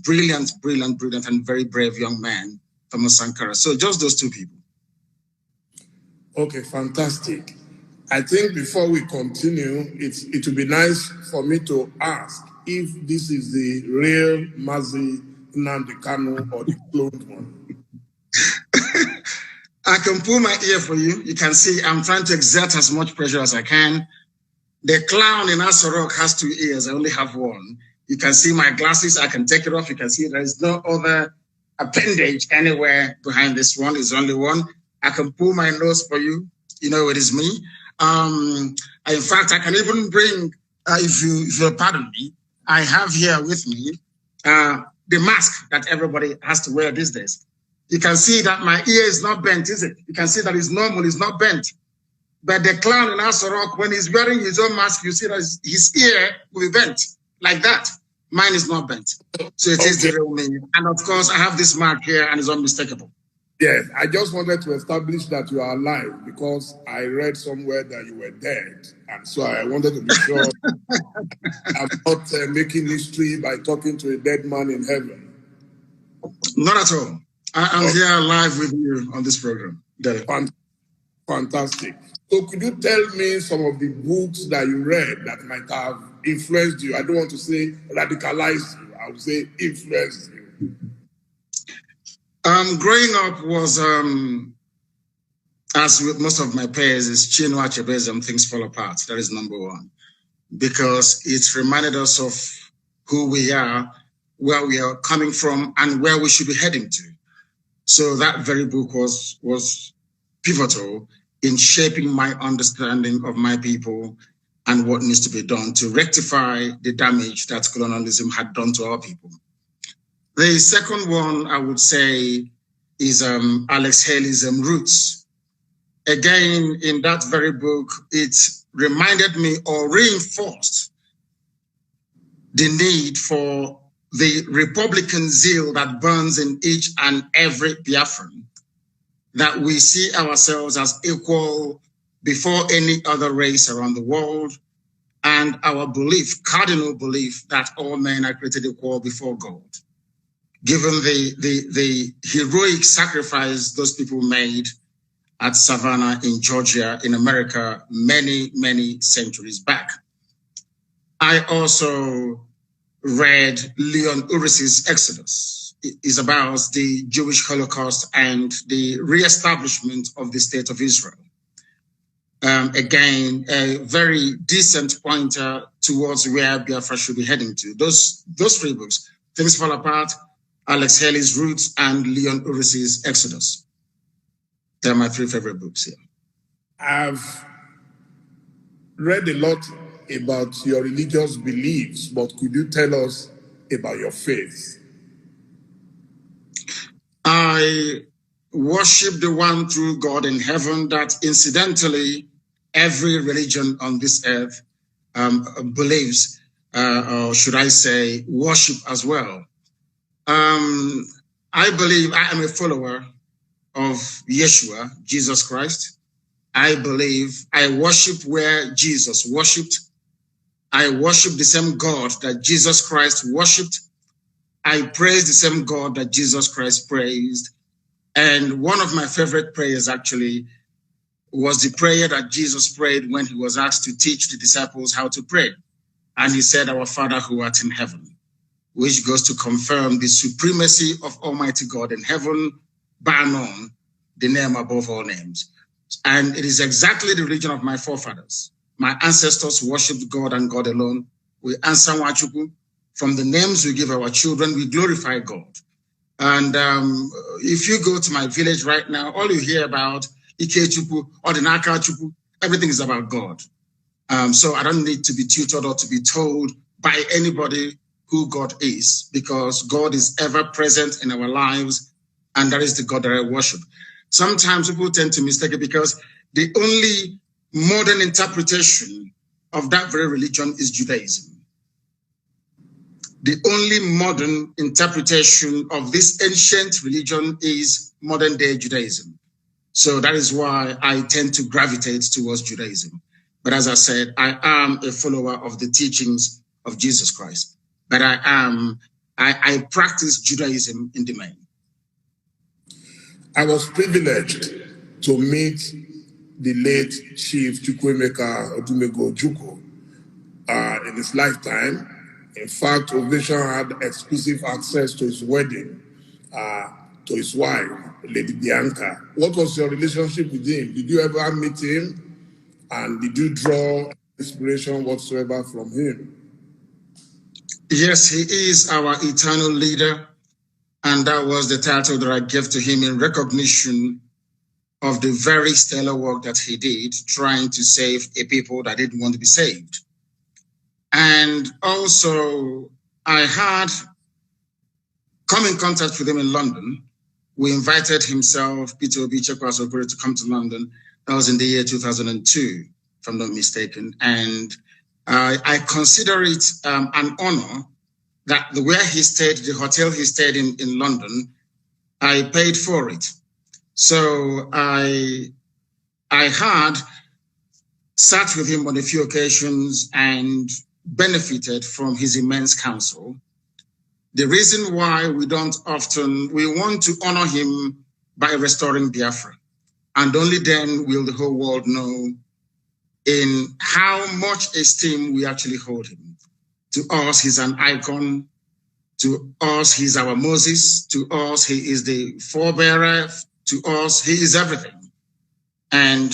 brilliant, and very brave young man, Thomas Sankara. So just those two people. Okay, fantastic. I think before we continue, it would be nice for me to ask if this is the real Mazi Nnamdi Kanu or the cloned one. I can pull my ear for you. You can see I'm trying to exert as much pressure as I can. The clown in Asorok has 2 ears. I only have 1. You can see my glasses. I can take it off. You can see there is no other appendage anywhere behind this one. It's only one. I can pull my nose for you. You know, it is me. In fact, I can even bring, if you'll pardon me, I have here with me the mask that everybody has to wear these days. You can see that my ear is not bent, is it? You can see that it's normal, it's not bent. But the clown in Asorok, when he's wearing his own mask, you see that his ear will be bent like that. Mine is not bent. So it is the real me. And of course, I have this mark here and it's unmistakable. Yes, I just wanted to establish that you are alive because I read somewhere that you were dead. And so I wanted to be sure I'm not making history by talking to a dead man in heaven. Not at all. I'm here live with you on this program. Fantastic. So could you tell me some of the books that you read that might have influenced you? I don't want to say radicalized you. I would say influenced you. Growing up was, as with most of my peers, is Chinua Achebe's Things Fall Apart. That is number 1. Because it reminded us of who we are, where we are coming from, and where we should be heading to. So that very book was pivotal in shaping my understanding of my people and what needs to be done to rectify the damage that colonialism had done to our people. The second one, I would say, is Alex Haley's Roots. Again, in that very book, it reminded me or reinforced the need for the Republican zeal that burns in each and every Biafran, that we see ourselves as equal before any other race around the world, and our belief, cardinal belief, that all men are created equal before God. Given the heroic sacrifice those people made at Savannah in Georgia, in America, many, many centuries back. I also read Leon Uris's Exodus. It is about the Jewish Holocaust and the reestablishment of the State of Israel. Again, a very decent pointer towards where Biafra should be heading to. Those 3 books, Things Fall Apart, Alex Haley's Roots, and Leon Uris's Exodus. They're my 3 favorite books here. I've read a lot about your religious beliefs, but could you tell us about your faith? I worship the one true God in heaven that incidentally every religion on this earth believes, or should I say, worship as well. I believe I am a follower of Yeshua, Jesus Christ. I believe I worship where Jesus worshipped. I worship the same God that Jesus Christ worshipped. I praise the same God that Jesus Christ praised. And one of my favorite prayers actually was the prayer that Jesus prayed when he was asked to teach the disciples how to pray. And he said, "Our Father who art in heaven," which goes to confirm the supremacy of Almighty God in heaven, bar none, the name above all names. And it is exactly the religion of my forefathers. My ancestors worshipped God and God alone. We answer Wachuku. From the names we give our children, we glorify God. And if you go to my village right now, all you hear about Ikechuku or the Nakachuku, everything is about God. So I don't need to be tutored or to be told by anybody who God is, because God is ever present in our lives, and that is the God that I worship. Sometimes people tend to mistake it because the only modern interpretation of that very religion is Judaism. The only modern interpretation of this ancient religion is modern day Judaism. So that is why I tend to gravitate towards Judaism. But as I said, I am a follower of the teachings of Jesus Christ. But I am I practice Judaism in the main. I was privileged to meet the late Chief Chukwuemeka Odumego Ojukwu in his lifetime. In fact, Ovation had exclusive access to his wedding, to his wife, Lady Bianca. What was your relationship with him? Did you ever meet him? And did you draw inspiration whatsoever from him? Yes, he is our eternal leader. And that was the title that I gave to him in recognition of the very stellar work that he did, trying to save a people that didn't want to be saved. And also, I had come in contact with him in London. We invited himself, Peter Obi Chekwasokore, to come to London. That was in the year 2002, if I'm not mistaken. And I consider it an honor that where he stayed, the hotel he stayed in London, I paid for it. So I had sat with him on a few occasions and benefited from his immense counsel. The reason why we want to honor him by restoring Biafra. And only then will the whole world know in how much esteem we actually hold him. To us, he's an icon. To us, he's our Moses. To us, he is the forebearer. To us, he is everything. And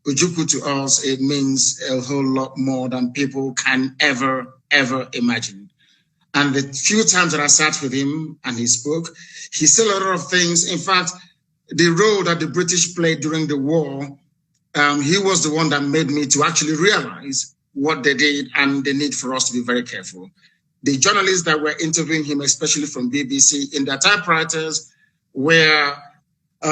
Ojukwu to us, it means a whole lot more than people can ever imagine. And the few times that I sat with him and he spoke, he said a lot of things. In fact, the role that the British played during the war, he was the one that made me to actually realize what they did and the need for us to be very careful. The journalists that were interviewing him, especially from BBC, in their typewriters were,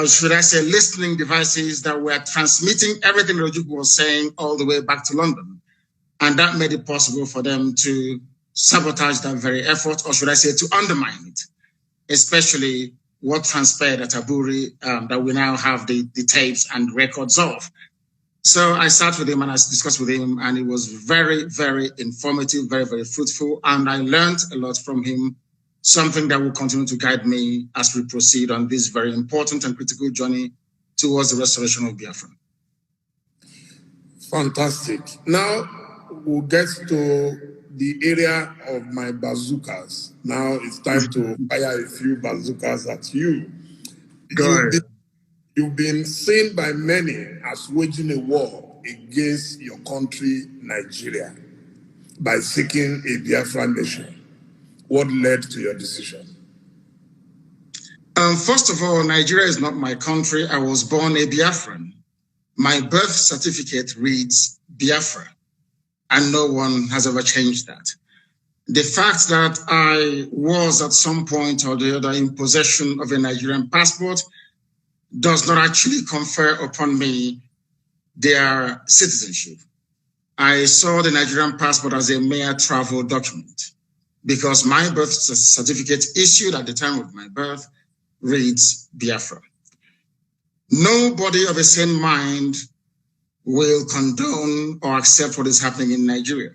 should I say, listening devices that were transmitting everything Ojukwu was saying all the way back to London. And that made it possible for them to sabotage that very effort, or should I say, to undermine it, especially what transpired at Aburi, that we now have the tapes and records of. So I sat with him and I discussed with him, and it was very, very informative, very, very fruitful. And I learned a lot from him, something that will continue to guide me as we proceed on this very important and critical journey towards the restoration of Biafra. Fantastic. Now we'll get to the area of my bazookas. Now it's time to fire a few bazookas at you. You've been seen by many as waging a war against your country, Nigeria, by seeking a Biafra nation. What led to your decision? First of all, Nigeria is not my country. I was born a Biafran. My birth certificate reads Biafra, and no one has ever changed that. The fact that I was at some point or the other in possession of a Nigerian passport does not actually confer upon me their citizenship. I saw the Nigerian passport as a mere travel document because my birth certificate issued at the time of my birth reads Biafra. Nobody of a sane mind will condone or accept what is happening in Nigeria.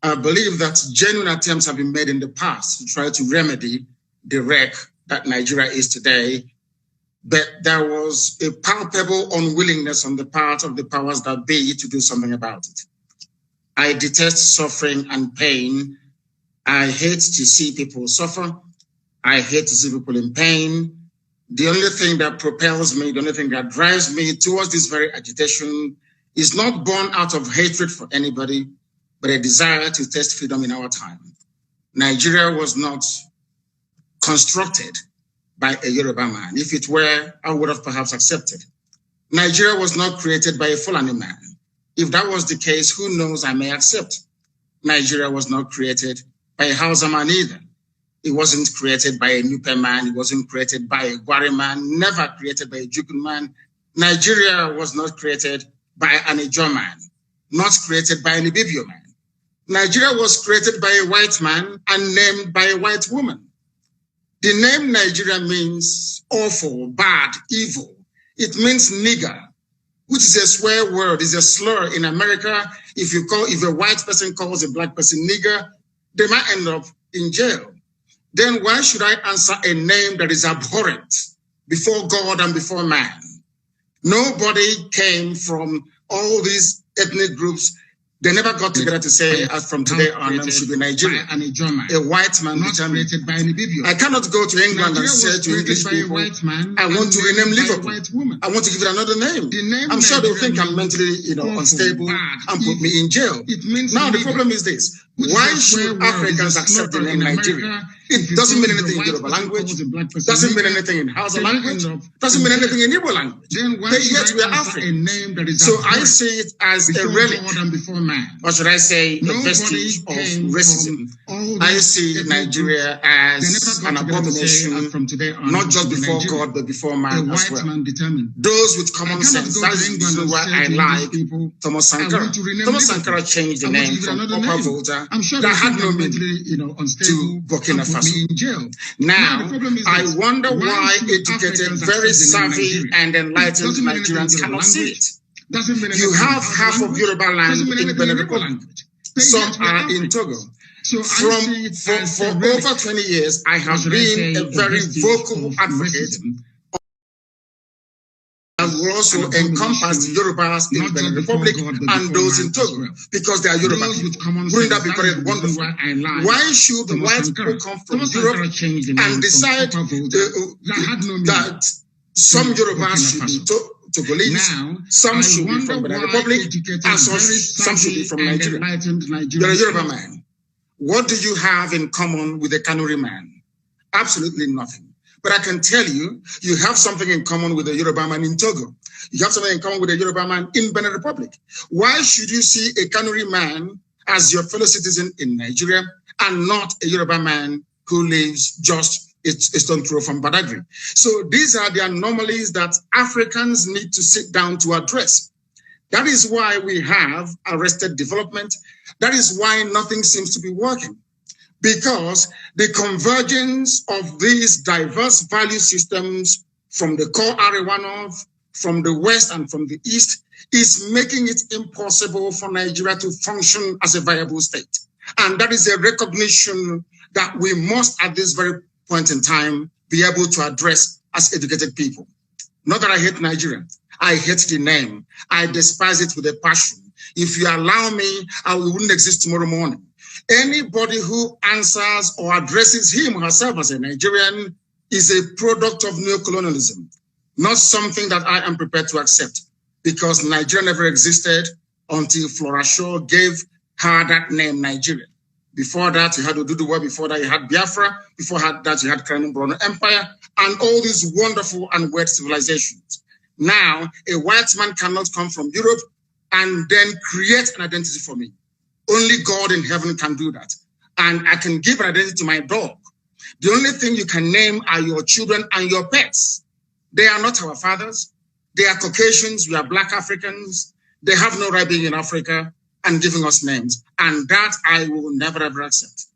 I believe that genuine attempts have been made in the past to try to remedy the wreck that Nigeria is today, but there was a palpable unwillingness on the part of the powers that be to do something about it. I detest suffering and pain. I hate to see people suffer. I hate to see people in pain. The only thing that propels me, the only thing that drives me towards this very agitation is not born out of hatred for anybody, but a desire to test freedom in our time. Nigeria was not constructed by a Yoruba man. If it were, I would have perhaps accepted. Nigeria was not created by a Fulani man. If that was the case, who knows, I may accept. Nigeria was not created by a Hausa man either. It wasn't created by a Nupe man. It wasn't created by a Gwari man, never created by a Jukun man. Nigeria was not created by an Ijaw man, not created by an Ibibio man. Nigeria was created by a white man and named by a white woman. The name Nigeria means awful, bad, evil. It means nigger, which is a swear word, is a slur in America. If a white person calls a black person nigger, they might end up in jail. then why should I answer a name that is abhorrent before God and before man? Nobody came from all these ethnic groups. They never got together to say, as from today on, I should be Nigerian. A white man determined. I cannot go to England and say to English people, I want to rename Liverpool. I want to give it another name. I'm sure they'll think I'm mentally, unstable and put me in jail. Now, the problem is this. Why should Africans accept the name Nigeria? It doesn't mean anything in Yoruba language, doesn't mean anything in Hausa language, doesn't mean anything in Igbo language. But yet we are African. So I see it as a relic, or should I say a vestige of racism. I see Nigeria as an abomination, not just before God, but before man as well. Those with common sense, that's the reason why I like Thomas Sankara. Thomas Sankara changed the name from Upper Volta that had no meaning to Burkina Faso. Now, I wonder why educated, very savvy and enlightened Nigerians cannot see it. You have half of Yoruba land in Benin Republic. Some are in Togo. For over 20 years, I have been a very vocal advocate and will also encompass the Yorubas in the Benin Republic and those in Togo, because they are Yoruba. Wouldn't that be very wonderful? Why should white people come from Europe and decide that some Yorubas should be Togolese, some should be from Benin Republic, and some should be from Nigeria? You're a Yoruba man. What do you have in common with a Kanuri man? Absolutely nothing. But I can tell you, you have something in common with a Yoruba man in Togo. You have something in common with a Yoruba man in Benin Republic. Why should you see a Kanuri man as your fellow citizen in Nigeria and not a Yoruba man who lives just a stone throw from Badagry? So these are the anomalies that Africans need to sit down to address. That is why we have arrested development. That is why nothing seems to be working. Because the convergence of these diverse value systems from the core Arewa North, from the West and from the East is making it impossible for Nigeria to function as a viable state. And that is a recognition that we must, at this very point in time, be able to address as educated people. Not that I hate Nigeria. I hate the name. I despise it with a passion. If you allow me, I wouldn't exist tomorrow morning. Anybody who answers or addresses him or herself as a Nigerian is a product of neocolonialism, not something that I am prepared to accept, because Nigeria never existed until Flora Shaw gave her that name, Nigeria. Before that, you had Oduduwa. Before that, you had Biafra. Before that, you had Crown Brono Empire, and all these wonderful and weird civilizations. Now, a white man cannot come from Europe and then create an identity for me. Only God in heaven can do that. And I can give an identity to my dog. The only thing you can name are your children and your pets. They are not our fathers. They are Caucasians. We are Black Africans. They have no right being in Africa and giving us names. And that I will never, ever accept.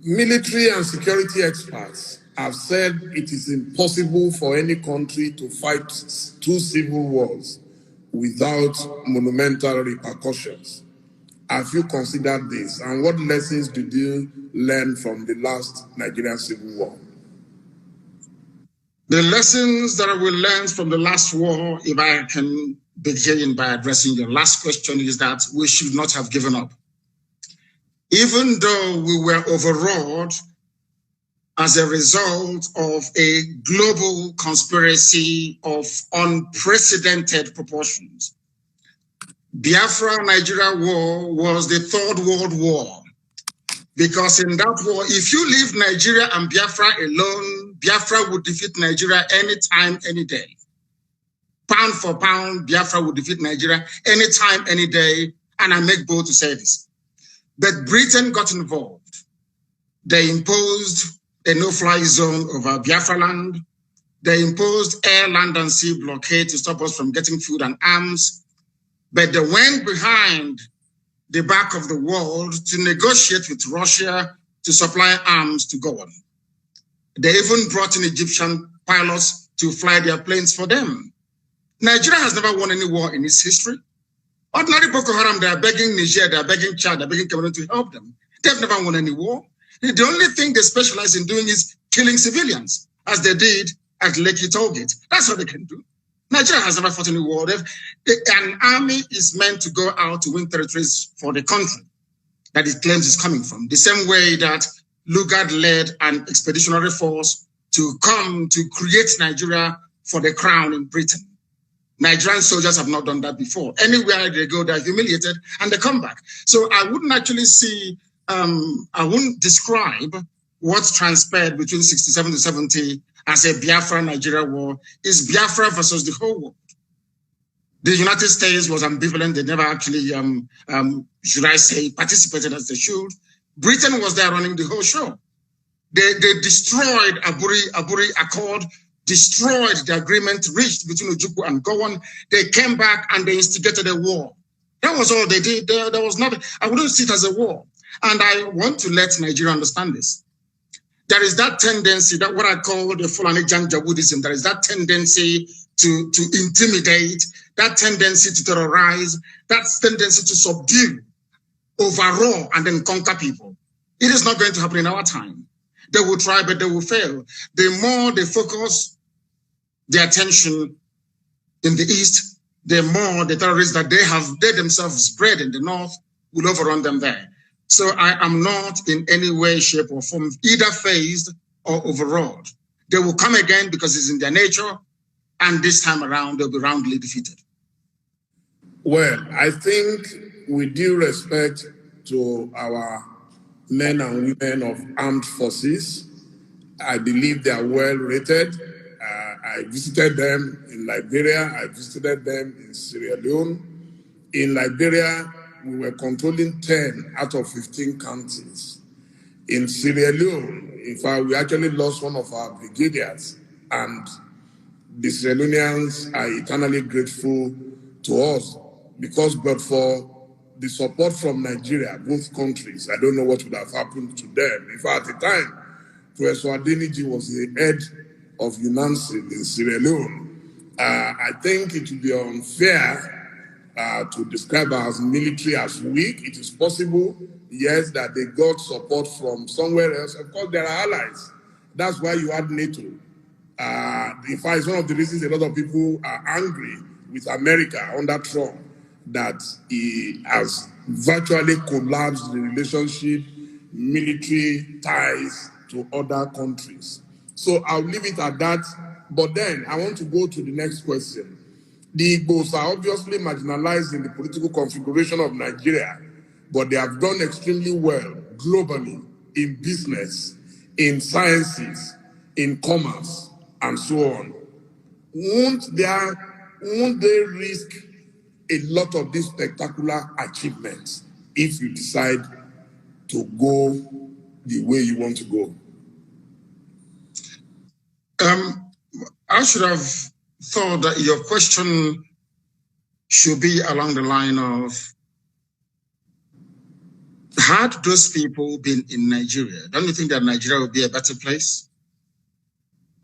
Military and security experts have said it is impossible for any country to fight two civil wars without monumental repercussions. Have you considered this? And what lessons did you learn from the last Nigerian Civil War? The lessons that I will learn from the last war, if I can begin by addressing your last question, is that we should not have given up. Even though we were overawed as a result of a global conspiracy of unprecedented proportions. Biafra-Nigeria war was the Third World War, because in that war, if you leave Nigeria and Biafra alone, Biafra would defeat Nigeria anytime, any day. Pound for pound, Biafra would defeat Nigeria anytime, any day, and I make bold to say this. But Britain got involved. They imposed a no-fly zone over Biafra land. They imposed air, land, and sea blockade to stop us from getting food and arms. But they went behind the back of the world to negotiate with Russia to supply arms to go on. They even brought in Egyptian pilots to fly their planes for them. Nigeria has never won any war in its history. Ordinary Boko Haram, they are begging Niger, they are begging Chad, they are begging Cameroon to help them. They've never won any war. The only thing they specialize in doing is killing civilians, as they did at Lekki Tollgate. That's what they can do. Nigeria has never fought any war. An army is meant to go out to win territories for the country that it claims is coming from. The same way that Lugard led an expeditionary force to come to create Nigeria for the crown in Britain. Nigerian soldiers have not done that before. Anywhere they go, they're humiliated and they come back. So I wouldn't actually see, I wouldn't describe what transpired between 67 to 70 as a Biafra-Nigeria war. Is Biafra versus the whole world. The United States was ambivalent. They never actually, should I say, participated as they should. Britain was there running the whole show. They destroyed Aburi Accord, destroyed the agreement reached between Ojukwu and Gowon. They came back and they instigated a war. That was all they did. There was nothing. I wouldn't see it as a war. And I want to let Nigeria understand this. There is that tendency, that what I call the Fulani Janjaweedism, there is that tendency to intimidate, that tendency to terrorize, that tendency to subdue, overall, and then conquer people. It is not going to happen in our time. They will try, but they will fail. The more they focus their attention in the East, the more the terrorists that they themselves bred in the North will overrun them there. So I am not in any way, shape, or form either phased or overawed. They will come again because it's in their nature, and this time around they'll be roundly defeated. Well, I think with due respect to our men and women of armed forces, I believe they are well rated. I visited them in Liberia. I visited them in Sierra Leone. In Liberia, we were controlling 10 out of 15 counties. In Sierra Leone, in fact, we actually lost one of our brigadiers, and the Sierra Leoneans are eternally grateful to us because, but for the support from Nigeria, both countries, I don't know what would have happened to them. In fact, at the time, Professor Adeniji was the head of UNAMSIL in Sierra Leone. I think it would be unfair to describe us military as weak. It is possible, yes, that they got support from somewhere else. Of course, there are allies. That's why you had NATO. In fact, it's one of the reasons a lot of people are angry with America under Trump, that he has virtually collapsed the relationship, military ties to other countries. So I'll leave it at that. But then I want to go to the next question. The Igbos are obviously marginalized in the political configuration of Nigeria, but they have done extremely well globally in business, in sciences, in commerce, and so on. Won't they risk a lot of these spectacular achievements if you decide to go the way you want to go? I should have thought that your question should be along the line of, had those people been in Nigeria, don't you think that Nigeria would be a better place?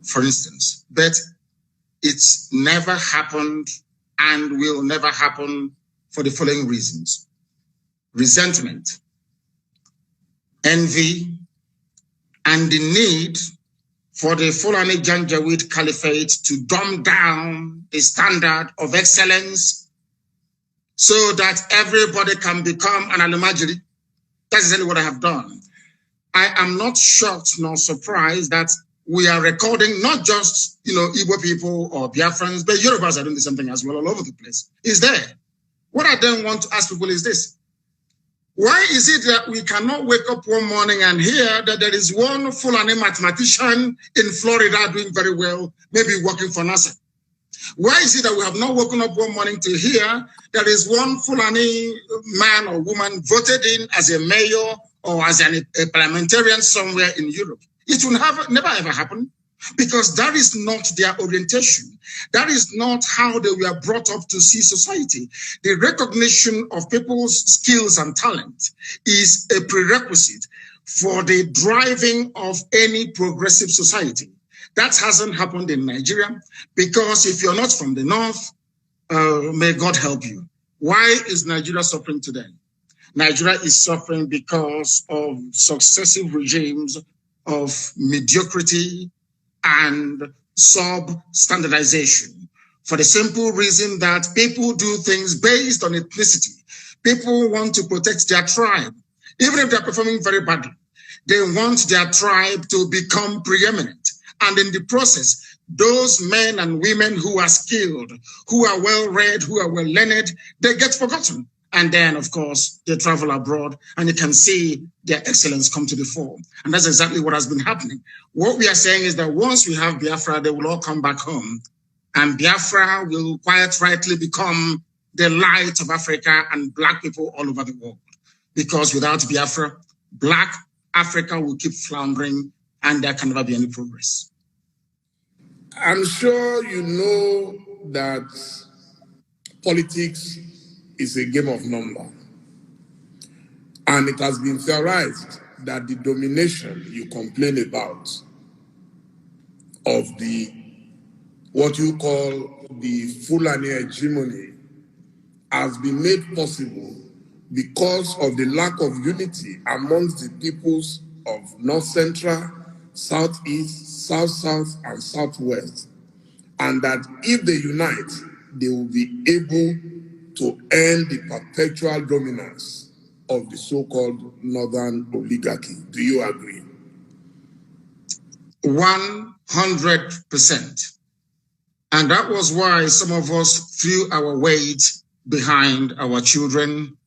For instance, but it's never happened and will never happen for the following reasons: resentment, envy, and the need for the Fulani Janjaweed Caliphate to dumb down the standard of excellence so that everybody can become an Alumajiri. That's exactly what I have done. I am not shocked nor surprised that we are recording not just, Igbo people or Biafrans, but Yorubas are doing the same thing as well all over the place. It's there. What I then want to ask people is this: why is it that we cannot wake up one morning and hear that there is one Fulani mathematician in Florida doing very well, maybe working for NASA? Why is it that we have not woken up one morning to hear there is one Fulani man or woman voted in as a mayor or as a parliamentarian somewhere in Europe? It will never ever happen, because that is not their orientation. That is not how they were brought up to see society. The recognition of people's skills and talent is a prerequisite for the driving of any progressive society. That hasn't happened in Nigeria, because if you're not from the North, may God help you. Why is Nigeria suffering today? Nigeria is suffering because of successive regimes of mediocrity and sub-standardization, for the simple reason that people do things based on ethnicity. People want to protect their tribe. Even if they're performing very badly, they want their tribe to become preeminent. And in the process, those men and women who are skilled, who are well-read, who are well-learned, they get forgotten. And then, of course, they travel abroad and you can see their excellence come to the fore. And that's exactly what has been happening. What we are saying is that once we have Biafra, they will all come back home. And Biafra will quite rightly become the light of Africa and Black people all over the world. Because without Biafra, Black Africa will keep floundering and there can never be any progress. I'm sure you know that politics is a game of number. And it has been theorized that the domination you complain about of the, what you call the Fulani hegemony, has been made possible because of the lack of unity amongst the peoples of North Central, Southeast, South-South, and Southwest. And that if they unite, they will be able to end the perpetual dominance of the so-called Northern oligarchy. Do you agree? 100%. And that was why some of us threw our weight behind our children.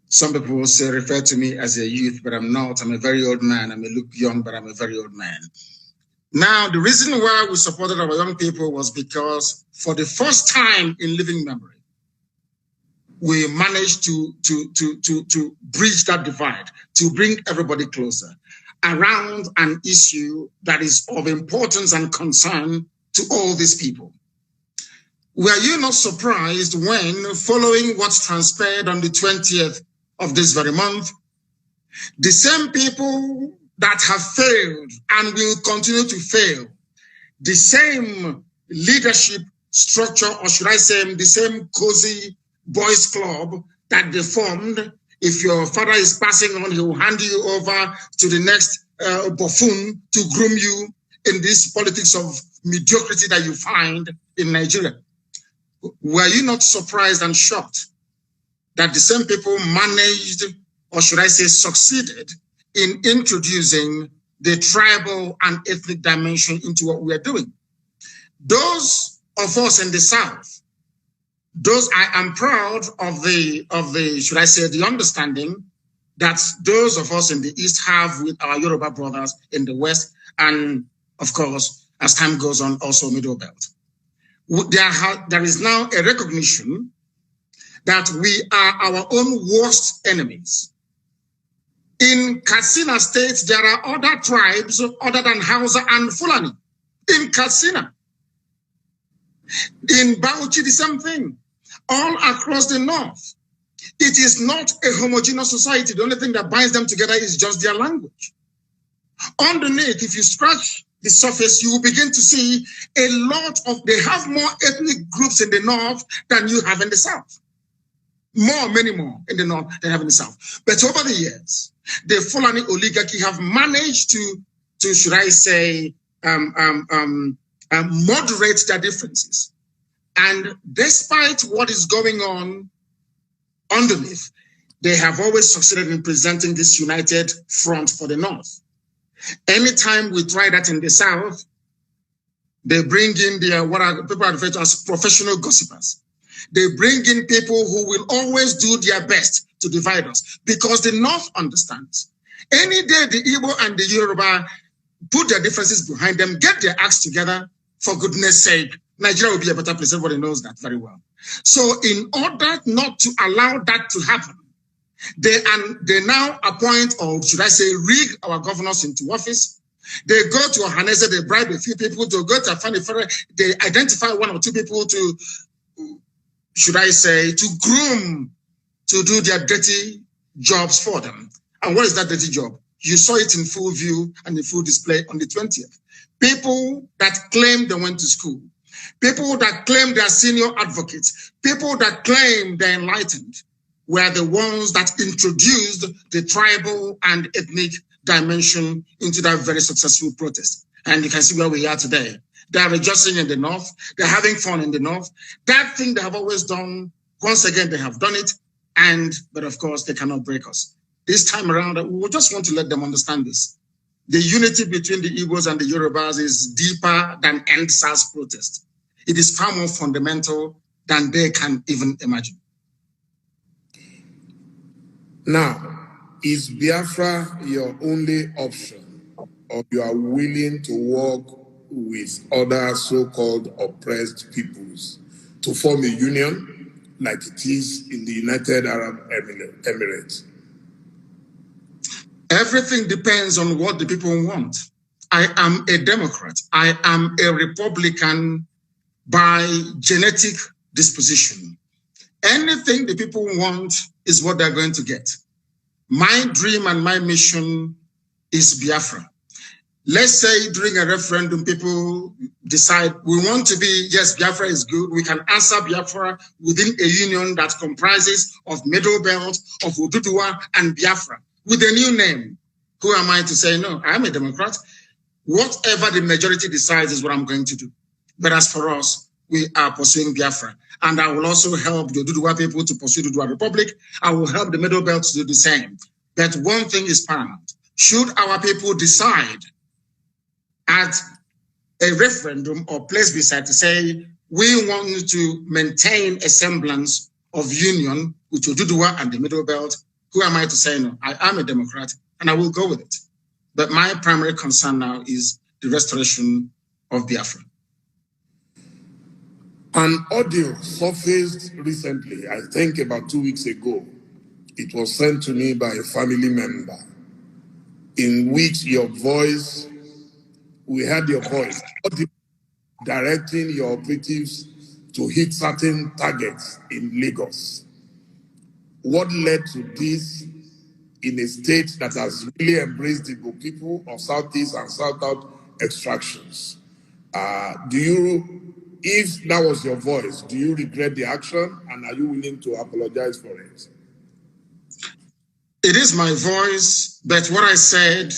Some people will say, refer to me as a youth, but I'm not. I'm a very old man. I may look young, but I'm a very old man. Now, the reason why we supported our young people was because for the first time in living memory, we managed to bridge that divide, to bring everybody closer around an issue that is of importance and concern to all these people. Were you not surprised when, following what's transpired on the 20th of this very month, the same people that have failed and will continue to fail, the same leadership structure, or should I say the same cozy boys club that they formed, if your father is passing on, he will hand you over to the next buffoon to groom you in this politics of mediocrity that you find in Nigeria. Were you not surprised and shocked that the same people managed, or should I say succeeded, in introducing the tribal and ethnic dimension into what we are doing? Those of us in the South, those I am proud of the should I say the understanding that those of us in the East have with our Yoruba brothers in the West, and of course, as time goes on, also Middle Belt. There is now a recognition that we are our own worst enemies. In Katsina State, there are other tribes other than Hausa and Fulani. In Katsina. In Bauchi, the same thing. All across the north. It is not a homogeneous society. The only thing that binds them together is just their language. Underneath, if you scratch the surface, you will begin to see a lot of, they have more ethnic groups in the north than you have in the south. Many more in the north than have in the south. But over the years, the Fulani oligarchy have managed to should I say, moderate their differences. And despite what is going on underneath, they have always succeeded in presenting this united front for the north. Anytime we try that in the south, they bring in their, what people are referred to as professional gossipers. They bring in people who will always do their best to divide us, because the north understands. Any day the Igbo and the Yoruba put their differences behind them, get their acts together, for goodness sake, Nigeria will be a better place. Everybody knows that very well. So in order not to allow that to happen, they now appoint, or should I say, rig our governors into office. They go to Ohanese, they bribe a few people to go to Afanifere, they identify one or two people to, should I say, to groom, to do their dirty jobs for them. And what is that dirty job? You saw it in full view and in full display on the 20th. People that claim they went to school, people that claim they are senior advocates, people that claim they're enlightened, were the ones that introduced the tribal and ethnic dimension into that very successful protest. And you can see where we are today. They are rejoicing in the north. They're having fun in the north. That thing they have always done, once again, they have done it. But of course, they cannot break us. This time around, we just want to let them understand this. The unity between the Igbos and the Yorubas is deeper than End SARS protest. It is far more fundamental than they can even imagine. Now, is Biafra your only option, or you are willing to work with other so-called oppressed peoples to form a union like it is in the United Arab Emirates? Everything depends on what the people want. I am a Democrat. I am a Republican by genetic disposition. Anything the people want is what they're going to get. My dream and my mission is Biafra. Let's say during a referendum, people decide we want to be, yes, Biafra is good. We can answer Biafra within a union that comprises of Middle Belt, of Oduduwa and Biafra with a new name. Who am I to say no? I'm a Democrat. Whatever the majority decides is what I'm going to do. But as for us, we are pursuing Biafra. And I will also help the Oduduwa people to pursue the Oduduwa Republic. I will help the Middle Belt to do the same. But one thing is paramount. Should our people decide at a referendum or place beside to say, we want to maintain a semblance of union with Oduduwa and the Middle Belt, who am I to say no? I am a Democrat and I will go with it. But my primary concern now is the restoration of Biafra. An audio surfaced recently, I think about 2 weeks ago. It was sent to me by a family member, in which your voice, we heard your voice, directing your operatives to hit certain targets in Lagos. What led to this in a state that has really embraced the Igbo people of Southeast and South extractions? If that was your voice, do you regret the action, and are you willing to apologize for it? It is my voice, but what I said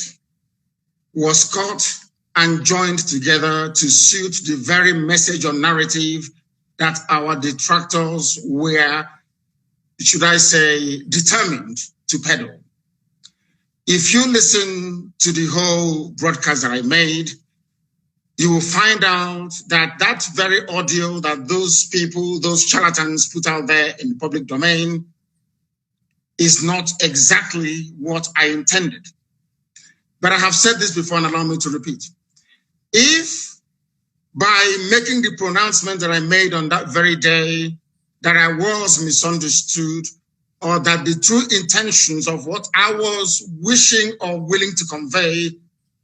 was cut and joined together to suit the very message or narrative that our detractors were, should I say, determined to peddle. If you listen to the whole broadcast that I made, you will find out that that very audio that those people, those charlatans put out there in the public domain is not exactly what I intended. But I have said this before and allow me to repeat. If by making the pronouncement that I made on that very day that I was misunderstood, or that the true intentions of what I was wishing or willing to convey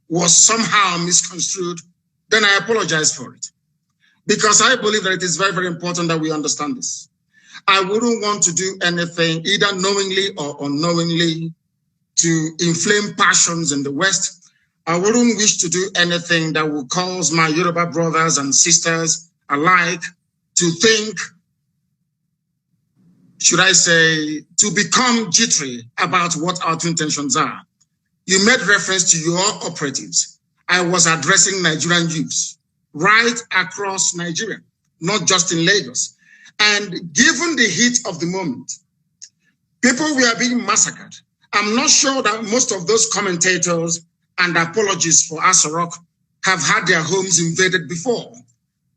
was somehow misconstrued, then I apologize for it. Because I believe that it is very, very important that we understand this. I wouldn't want to do anything, either knowingly or unknowingly, to inflame passions in the West. I wouldn't wish to do anything that would cause my Yoruba brothers and sisters alike to think, should I say, to become jittery about what our true intentions are. You made reference to your operatives. I was addressing Nigerian youths right across Nigeria, not just in Lagos. And given the heat of the moment, people were being massacred. I'm not sure that most of those commentators and apologists for Asorok have had their homes invaded before.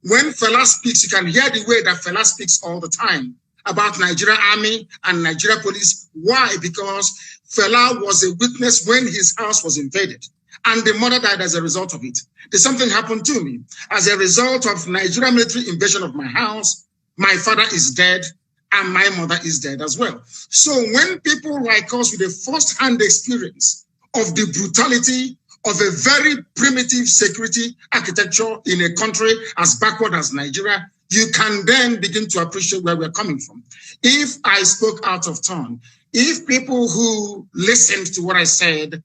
When Fela speaks, you can hear the way that Fela speaks all the time about Nigeria Army and Nigeria Police. Why? Because Fela was a witness when his house was invaded, and the mother died as a result of it. There's something happened to me. As a result of Nigeria military invasion of my house, my father is dead, and my mother is dead as well. So when people like us with a first-hand experience of the brutality of a very primitive security architecture in a country as backward as Nigeria, you can then begin to appreciate where we're coming from. If I spoke out of turn, if people who listened to what I said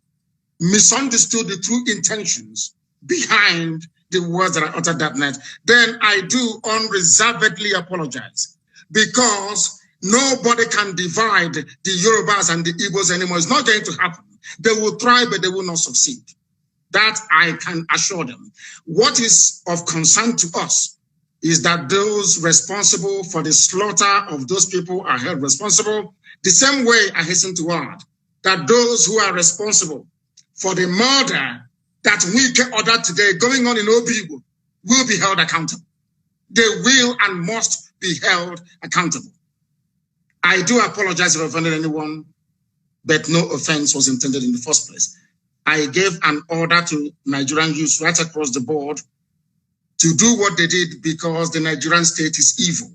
misunderstood the true intentions behind the words that I uttered that night, then I do unreservedly apologize, because Nobody can divide the Yorubas and the Igbos anymore. It's not going to happen. They will try, but they will not succeed. That I can assure them. What is of concern to us is that those responsible for the slaughter of those people are held responsible. The same way, I hasten to add, that those who are responsible for the murder that we ordered today going on in Obibo will be held accountable. They will and must be held accountable. I do apologize if I offended anyone, but no offense was intended in the first place. I gave an order to Nigerian youths right across the board to do what they did because the Nigerian state is evil.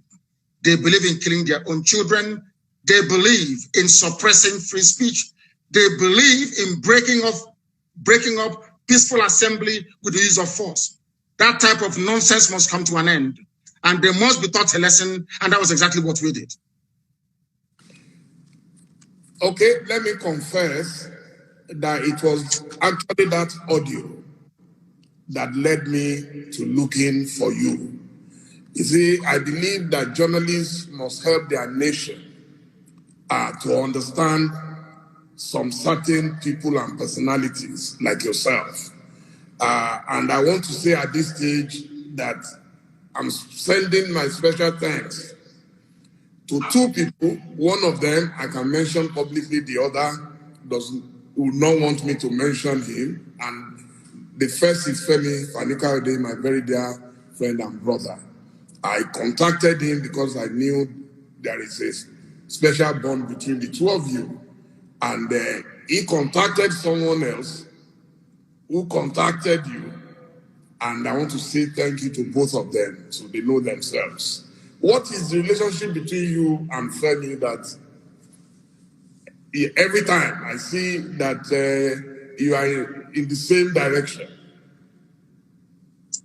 They believe in killing their own children. They believe in suppressing free speech. They believe in breaking up peaceful assembly with the use of force. That type of nonsense must come to an end, and they must be taught a lesson, and that was exactly what we did. Okay, let me confess that it was actually that audio that led me to looking for you. You see, I believe that journalists must help their nation to understand some certain people and personalities like yourself. And I want to say at this stage that I'm sending my special thanks to two people. One of them I can mention publicly, the other would not want me to mention him. And the first is Femi Fanikaude, my very dear friend and brother. I contacted him because I knew there is a special bond between the two of you. And he contacted someone else who contacted you. And I want to say thank you to both of them so they know themselves. What is the relationship between you and Femi that every time I see that you are in the same direction?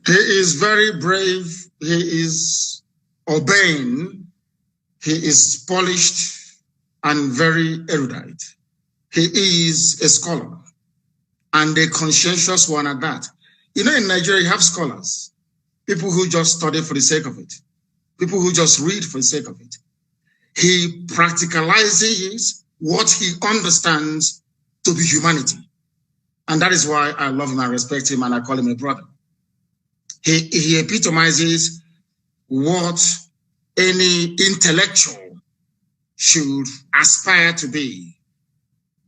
He is very brave. He is urbane. He is polished and very erudite. He is a scholar and a conscientious one at that. You know, in Nigeria, you have scholars, people who just study for the sake of it, people who just read for the sake of it. He practicalizes what he understands to be humanity. And that is why I love him, I respect him, and I call him a brother. He epitomizes what any intellectual should aspire to be.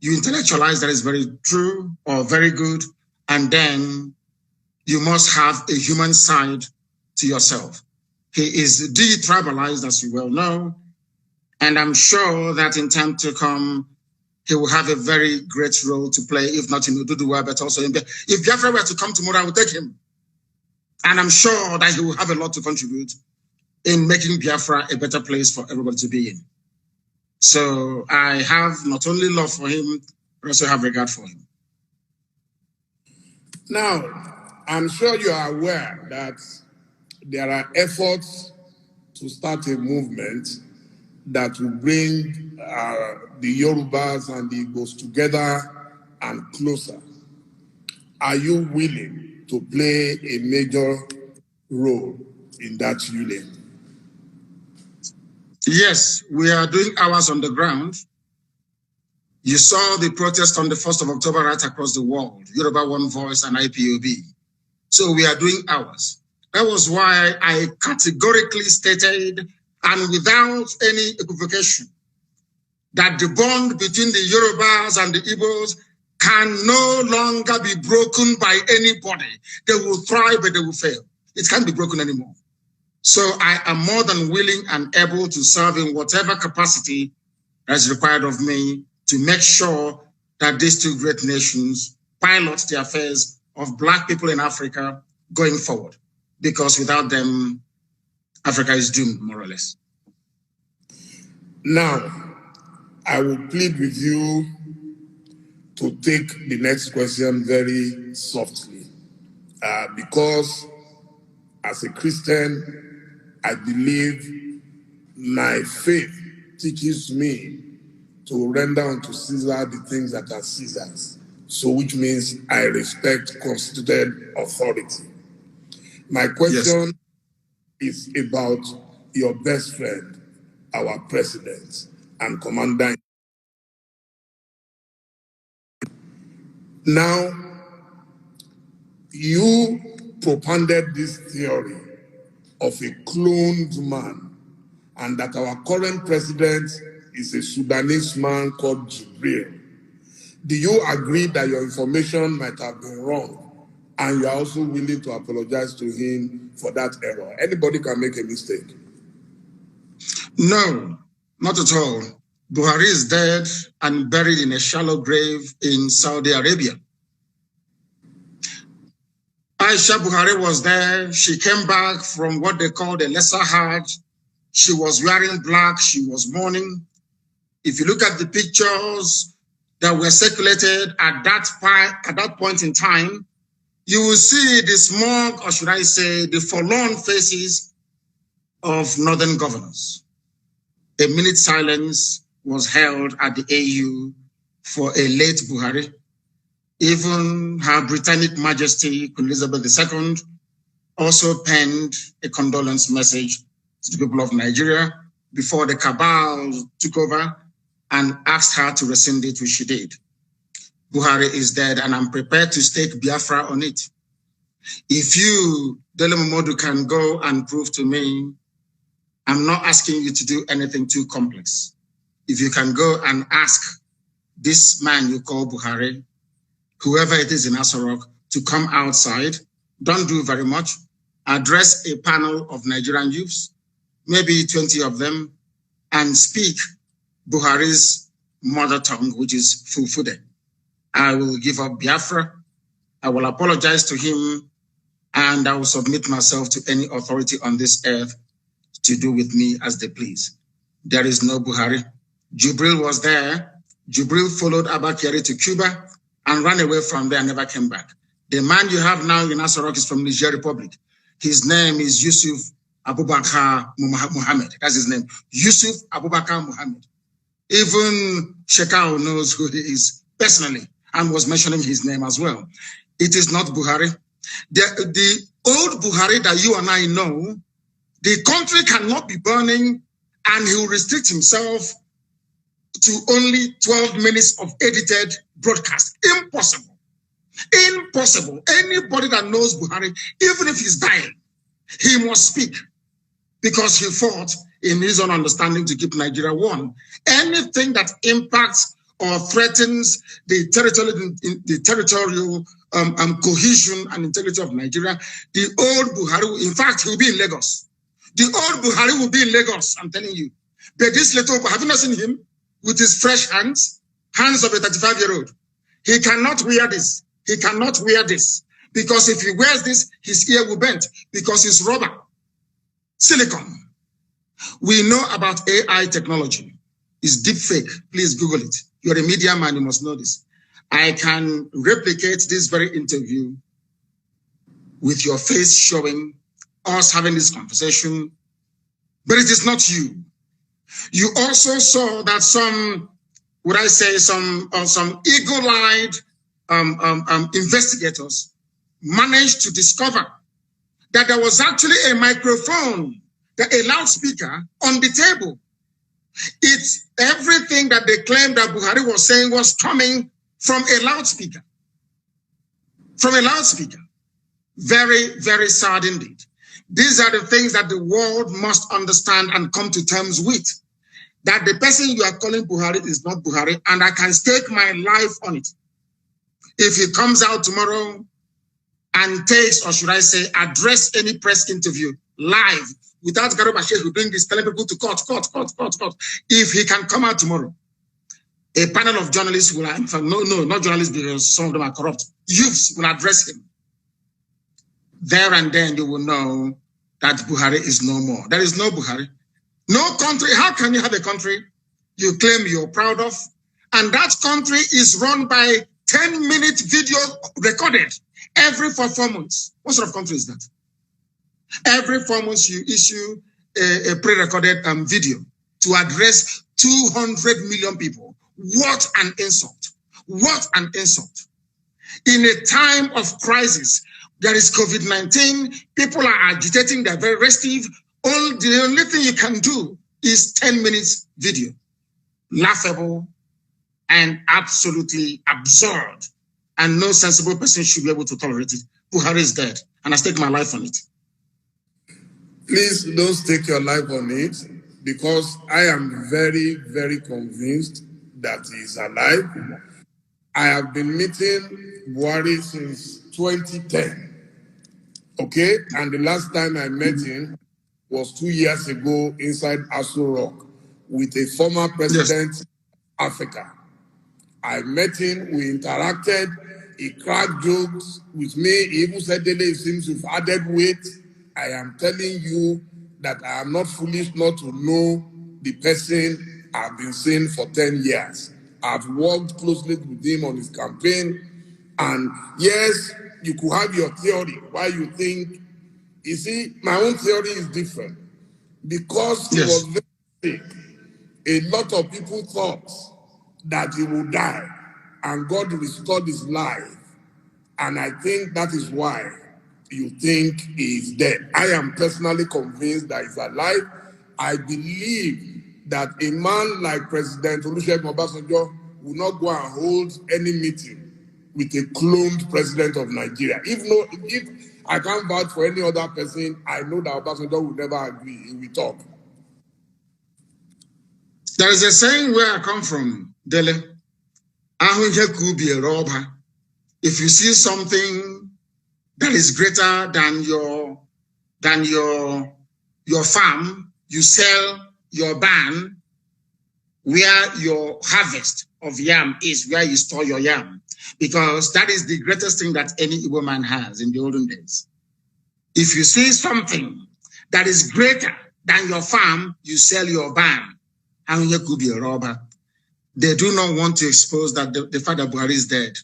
You intellectualize that is very true or very good, and then you must have a human side to yourself. He is de-tribalized, as you well know, and I'm sure that in time to come, he will have a very great role to play, if not in Oduduwa, but also in Biafra. If Biafra were to come tomorrow, I would take him. And I'm sure that he will have a lot to contribute in making Biafra a better place for everybody to be in. So I have not only love for him, but also have regard for him. Now, I'm sure you are aware that there are efforts to start a movement that will bring the Yorubas and the Igbos together and closer. Are you willing to play a major role in that union? Yes, we are doing ours on the ground. You saw the protest on the 1st of October right across the world, Yoruba One Voice and IPOB. So we are doing ours. That was why I categorically stated, and without any equivocation, that the bond between the Yorubas and the Igbos can no longer be broken by anybody. They will thrive, but they will fail. It can't be broken anymore. So I am more than willing and able to serve in whatever capacity that is required of me to make sure that these two great nations pilot the affairs of Black people in Africa going forward. Because without them, Africa is doomed, more or less. Now, I will plead with you to take the next question very softly, because as a Christian, I believe my faith teaches me to render unto Caesar the things that are Caesar's. So which means I respect constituted authority. My question is about your best friend, our president and commander. Now, you propounded this theory of a cloned man, and that our current president is a Sudanese man called Jibril. Do you agree that your information might have been wrong, and you are also willing to apologize to him for that error? Anybody can make a mistake. No, not at all. Buhari is dead and buried in a shallow grave in Saudi Arabia. Aisha Buhari was there. She came back from what they called a lesser Hajj. She was wearing black. She was mourning. If you look at the pictures that were circulated at that point in time, you will see the smug, or should I say, the forlorn faces of northern governors. A minute silence was held at the AU for a late Buhari. Even Her Britannic Majesty, Queen Elizabeth II, also penned a condolence message to the people of Nigeria before the cabal took over and asked her to rescind it, which she did. Buhari is dead, and I'm prepared to stake Biafra on it. If you, Dele Momodu, can go and prove to me, I'm not asking you to do anything too complex. If you can go and ask this man you call Buhari, whoever it is in Asarok, to come outside, don't do very much, address a panel of Nigerian youths, maybe 20 of them, and speak Buhari's mother tongue, which is Fulfude. I will give up Biafra, I will apologize to him, and I will submit myself to any authority on this earth to do with me as they please. There is no Buhari. Jibril was there. Jibril followed Abba Kyari to Cuba and ran away from there and never came back. The man you have now in Asarok is from Niger Republic. His name is Yusuf Abubakar Muhammad. That's his name. Yusuf Abubakar Muhammad. Even Shekau knows who he is personally and was mentioning his name as well. It is not Buhari. The old Buhari that you and I know, the country cannot be burning and he will restrict himself to only 12 minutes of edited broadcast. Impossible. Impossible. Anybody that knows Buhari, even if he's dying, he must speak because he fought in his own understanding to keep Nigeria one. Anything that impacts or threatens the territorial cohesion and integrity of Nigeria, the old Buhari, in fact, he will be in Lagos. The old Buhari will be in Lagos, I'm telling you. But this little, have you not seen him? With his fresh hands of a 35-year-old. He cannot wear this. He cannot wear this. Because if he wears this, his ear will bend. Because it's rubber. Silicon. We know about AI technology. It's deep fake. Please Google it. You're a media man, you must know this. I can replicate this very interview with your face showing us having this conversation, but it is not you. You also saw that some eagle-eyed investigators managed to discover that there was actually a microphone, a loudspeaker on the table. It's everything that they claimed that Buhari was saying was coming from a loudspeaker. From a loudspeaker. Very, very sad indeed. These are the things that the world must understand and come to terms with. That the person you are calling Buhari is not Buhari, and I can stake my life on it. If he comes out tomorrow and takes, or should I say, address any press interview live without Garuba Sheikh who bring this, telling people to court. If he can come out tomorrow, a panel of journalists will, in fact, no, not journalists because some of them are corrupt, youths will address him. There and then you will know that Buhari is no more. There is no Buhari. No country. How can you have a country you claim you're proud of, and that country is run by 10-minute video recorded every 4 months? What sort of country is that? Every 4 months you issue a pre-recorded video to address 200 million people. What an insult. What an insult. In a time of crisis, there is COVID-19, people are agitating, they're very restive. The only thing you can do is 10 minutes video, laughable and absolutely absurd, and no sensible person should be able to tolerate it. Buhari is dead, and I stake my life on it. Please don't stake your life on it, because I am very, very convinced that he is alive. I have been meeting Buhari since 2010, okay? And the last time I met him was 2 years ago inside Aso Rock with a former president of Africa. I met him, we interacted, he cracked jokes with me, he even said, Dele, it seems you've added weight. I am telling you that I am not foolish not to know the person I've been seeing for 10 years. I've worked closely with him on his campaign. And yes, you could have your theory why you think, you see, my own theory is different. Because he was very sick, a lot of people thought that he would die and God restored his life. And I think that is why you think he is dead. I am personally convinced that he's alive. I believe that a man like President Olusegun Obasanjo will not go and hold any meeting with a cloned president of Nigeria. If I can't vouch for any other person, I know that Obasanjo will never agree. He will talk. There is a saying where I come from, Dele. If you see something that is greater than your farm, you sell your barn where your harvest of yam is, where you store your yam, because that is the greatest thing that any Igbo man has in the olden days. If you see something that is greater than your farm, you sell your barn. And you could be a robber. They do not want to expose that the fact that Buhari is dead,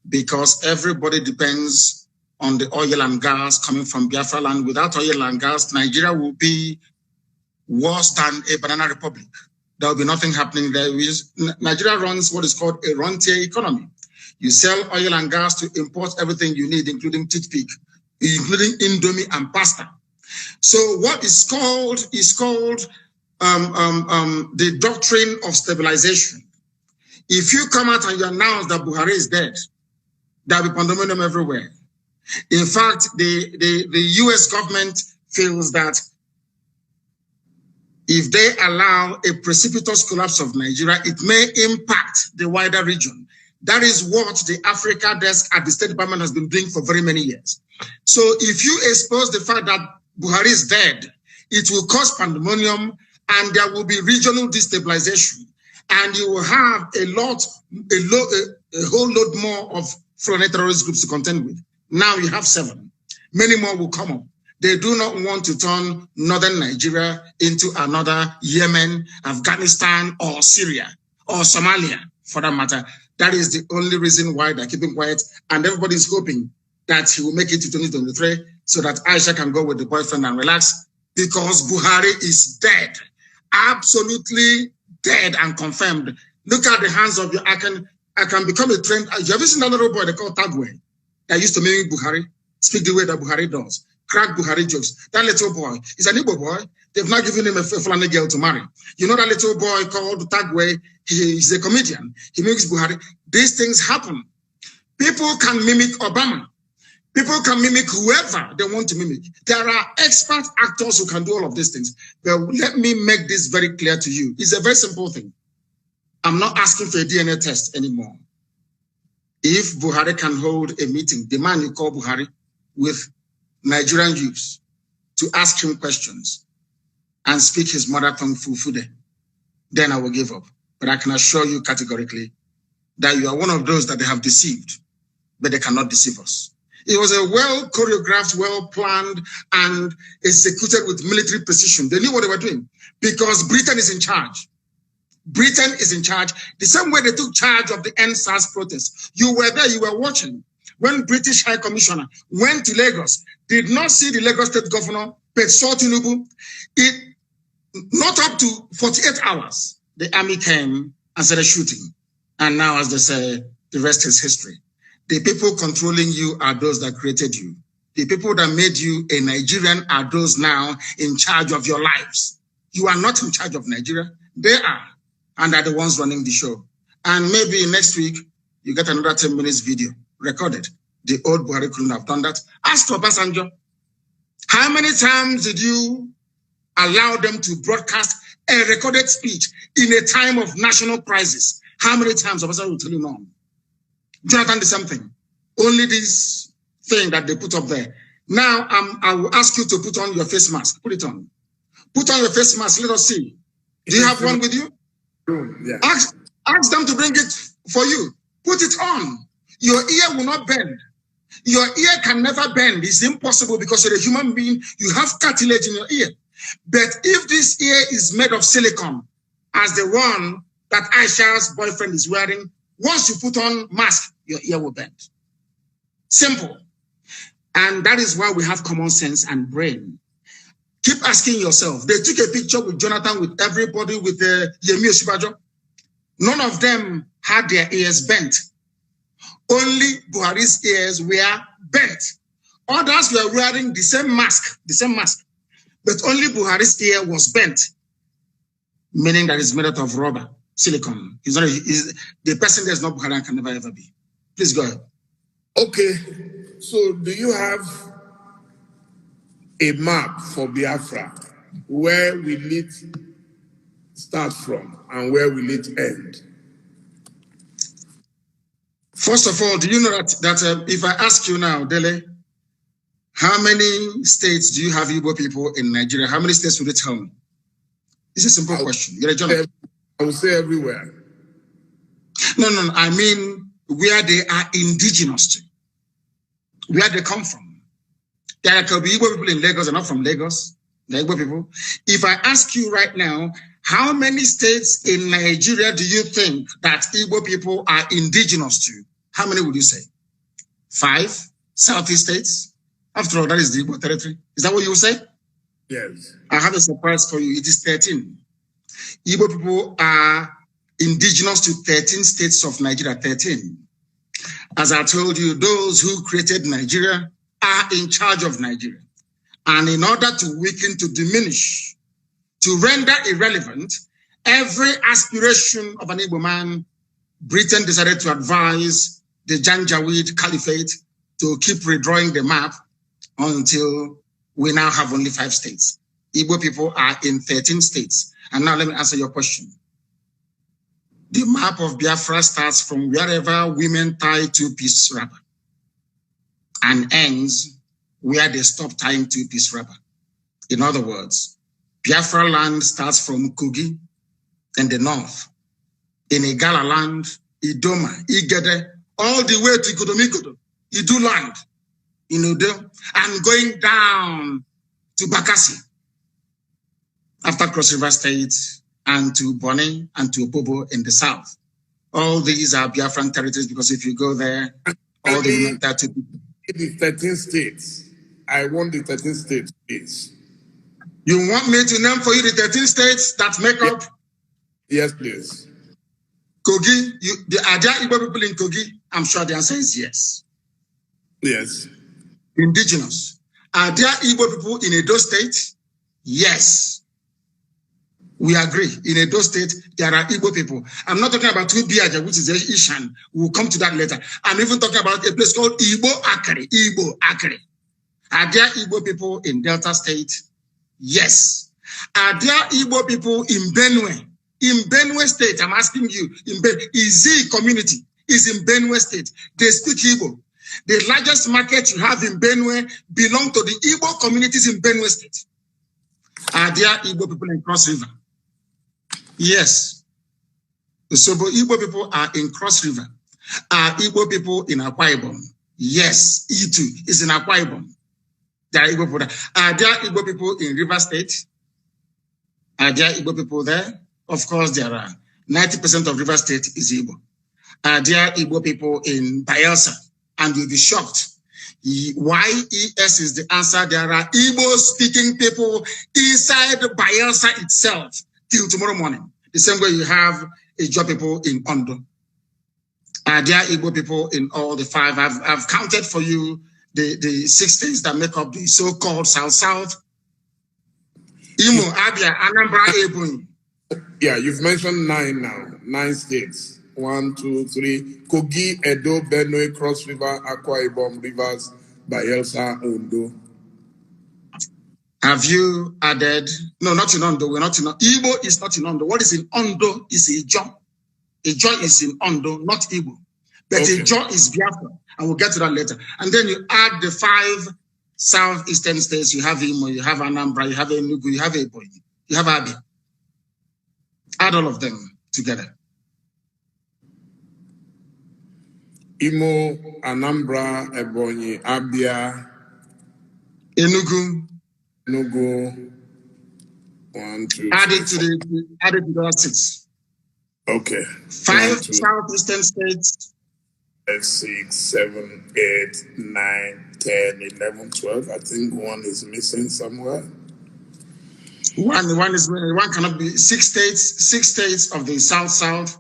because everybody depends on the oil and gas coming from Biafra land. Without oil and gas, Nigeria will be worse than a banana republic. There will be nothing happening there. Nigeria runs what is called a rentier economy. You sell oil and gas to import everything you need, including toothpick, including Indomie and pasta. So what is called the doctrine of stabilization. If you come out and you announce that Buhari is dead, there will be pandemonium everywhere. In fact, the US government feels that if they allow a precipitous collapse of Nigeria, it may impact the wider region. That is what the Africa desk at the State Department has been doing for very many years. So if you expose the fact that Buhari is dead, it will cause pandemonium and there will be regional destabilization. And you will have a whole load more of foreign terrorist groups to contend with. Now you have 7. Many more will come up. They do not want to turn northern Nigeria into another Yemen, Afghanistan, or Syria, or Somalia, for that matter. That is the only reason why they're keeping quiet. And everybody's hoping that he will make it to 2023 so that Aisha can go with the boyfriend and relax, because Buhari is dead. Absolutely dead and confirmed. Look at the hands of your, I can become a trained. You have seen that little boy they call Tagwe that used to mimic Buhari, speak the way that Buhari does, crack Buhari jokes. That little boy is an Igbo boy. They've not given him a Fulani girl to marry. You know that little boy called Tagwe, he's a comedian. He mimics Buhari. These things happen. People can mimic Obama. People can mimic whoever they want to mimic. There are expert actors who can do all of these things. But let me make this very clear to you. It's a very simple thing. I'm not asking for a DNA test anymore. If Buhari can hold a meeting, the man you call Buhari, with Nigerian youths to ask him questions and speak his mother tongue Fufude, then I will give up. But I can assure you categorically that you are one of those that they have deceived, but they cannot deceive us. It was a well-choreographed, well-planned, and executed with military precision. They knew what they were doing because Britain is in charge. Britain is in charge. The same way they took charge of the NSAS protests. You were there, you were watching. When British High Commissioner went to Lagos, did not see the Lagos State Governor, but saw Tinubu. Not up to 48 hours, the army came and started shooting. And now, as they say, the rest is history. The people controlling you are those that created you. The people that made you a Nigerian are those now in charge of your lives. You are not in charge of Nigeria. They are, and are the ones running the show. And maybe next week, you get another 10 minutes video recorded. The old Buhari couldn't have done that. Ask Obasanjo, how many times did you allow them to broadcast a recorded speech in a time of national crisis? How many times? Obasanjo will tell you no. Jonathan did something. Only this thing that they put up there. Now, I will ask you to put on your face mask. Put it on. Put on your face mask. Let us see. Do you have one with you? Yeah. Ask them to bring it for you. Put it on. Your ear will not bend. Your ear can never bend. It's impossible because you're a human being. You have cartilage in your ear. But if this ear is made of silicone, as the one that Aisha's boyfriend is wearing, once you put on mask, your ear will bend. Simple. And that is why we have common sense and brain. Keep asking yourself. They took a picture with Jonathan, with everybody, with Yemi Osinbajo. None of them had their ears bent. Only Buhari's ears were bent. Others were wearing the same mask, but only Buhari's ear was bent, meaning that it's made out of rubber, silicone. The person that's not Buhari and can never ever be. Please go ahead. Okay, so do you have a map for Biafra? Where will it start from and where will it end? First of all, do you know that if I ask you now, Dele, how many states do you have Igbo people in Nigeria? How many states would you tell me? It's a simple question. You're a journalist. I would say everywhere. No. I mean where they are indigenous to, where they come from. There could be Igbo people in Lagos and not from Lagos. The Igbo people. If I ask you right now, how many states in Nigeria do you think that Igbo people are indigenous to? How many would you say? 5 Southeast states? After all, that is the Igbo territory. Is that what you would say? Yes. I have a surprise for you. It is 13. Igbo people are indigenous to 13 states of Nigeria, 13. As I told you, those who created Nigeria are in charge of Nigeria. And in order to weaken, to diminish, to render irrelevant every aspiration of an Igbo man, Britain decided to advise the Janjaweed Caliphate to keep redrawing the map until we now have only 5 states. Igbo people are in 13 states. And now let me answer your question. The map of Biafra starts from wherever women tie 2-piece wrapper and ends where they stop tying 2-piece wrapper. In other words, Biafra land starts from Kogi in the north, in Igala land, Idoma, Igede, all the way to Godomikodo, Idu land, in Udo, and going down to Bakassi, after Cross River State, and to Bonny, and to Opobo in the south. All these are Biafran territories because if you go there, all the women that the 13 states. I want the 13 states, please. You want me to name for you the 13 states that make up? Yes, please. Kogi, are there Igbo people in Kogi? I'm sure the answer is yes. Yes. Indigenous. Are there Igbo people in Edo State? Yes. We agree. In Edo State, there are Igbo people. I'm not talking about Tubiaja, which is Ishan. We'll come to that later. I'm even talking about a place called Igbo Akere. Igbo Akere. Are there Igbo people in Delta State? Yes. Are there Igbo people in Benue? In Benue State, I'm asking you, Izi community is in Benue State. They speak Igbo. The largest market you have in Benue belong to the Igbo communities in Benue State. Are there Igbo people in Cross River? Yes. So Igbo people are in Cross River. Are Igbo people in Akwa Ibom? Yes. E2 is in Akwa Ibom. There are Igbo people there. Are there Igbo people in River State? Are there Igbo people there? Of course there are. 90% of River State is Igbo. Are there Igbo people in Bayelsa? And you'll be shocked. YES is the answer. There are Igbo-speaking people inside Bayelsa itself till tomorrow morning. The same way you have Igbo people in Ondo. Are there Igbo people in all the 5? I've counted for you the 6 states that make up the so-called South-South. Imo, Abia, Anambra, Ebonyi. Yeah, you've mentioned 9 now. 9 states. 1, 2, 3. Kogi, Edo, Benue, Cross River, Akwa Ibom, Rivers, Bayelsa, Ondo. Have you added? No, not in Ondo. We're not in Ondo. Igbo is not in Ondo. What is in Ondo is Ijo. Ijo is in Ondo, not Igbo. But okay. Ijo is Biafra. And we'll get to that later. And then you add the 5 southeastern states. You have Imo, you have Anambra, you have Enugu, you have Ebonyi, you have Abia. Add all of them together. Imo, Anambra, Ebonyi, Abia, Enugu. 1, 2, added to the 6. Okay. 5 southeastern states. 6, 7, 8, 9, 10, 11, 12. I think one is missing somewhere. One cannot be 6 states. 6 states of the south,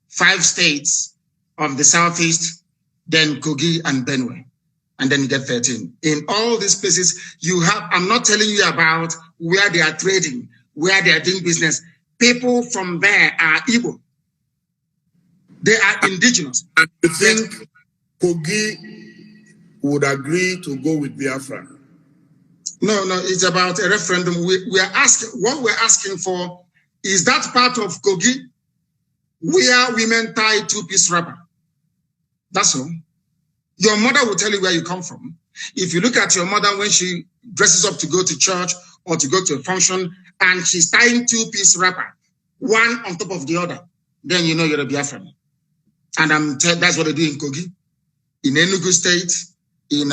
5 states of the southeast, then Kogi and Benue. And then you get 13. In all these places, you have, I'm not telling you about where they are trading, where they are doing business. People from there are Igbo. They are indigenous. And you think Kogi would agree to go with Biafra? No, it's about a referendum. We are asking, what we're asking for is that part of Kogi where women tie 2-piece wrapper. That's all. Your mother will tell you where you come from. If you look at your mother when she dresses up to go to church or to go to a function and she's tying 2-piece wrapper, one on top of the other, then you know you're a Biafran. And that's what they do in Kogi, in Enugu State, in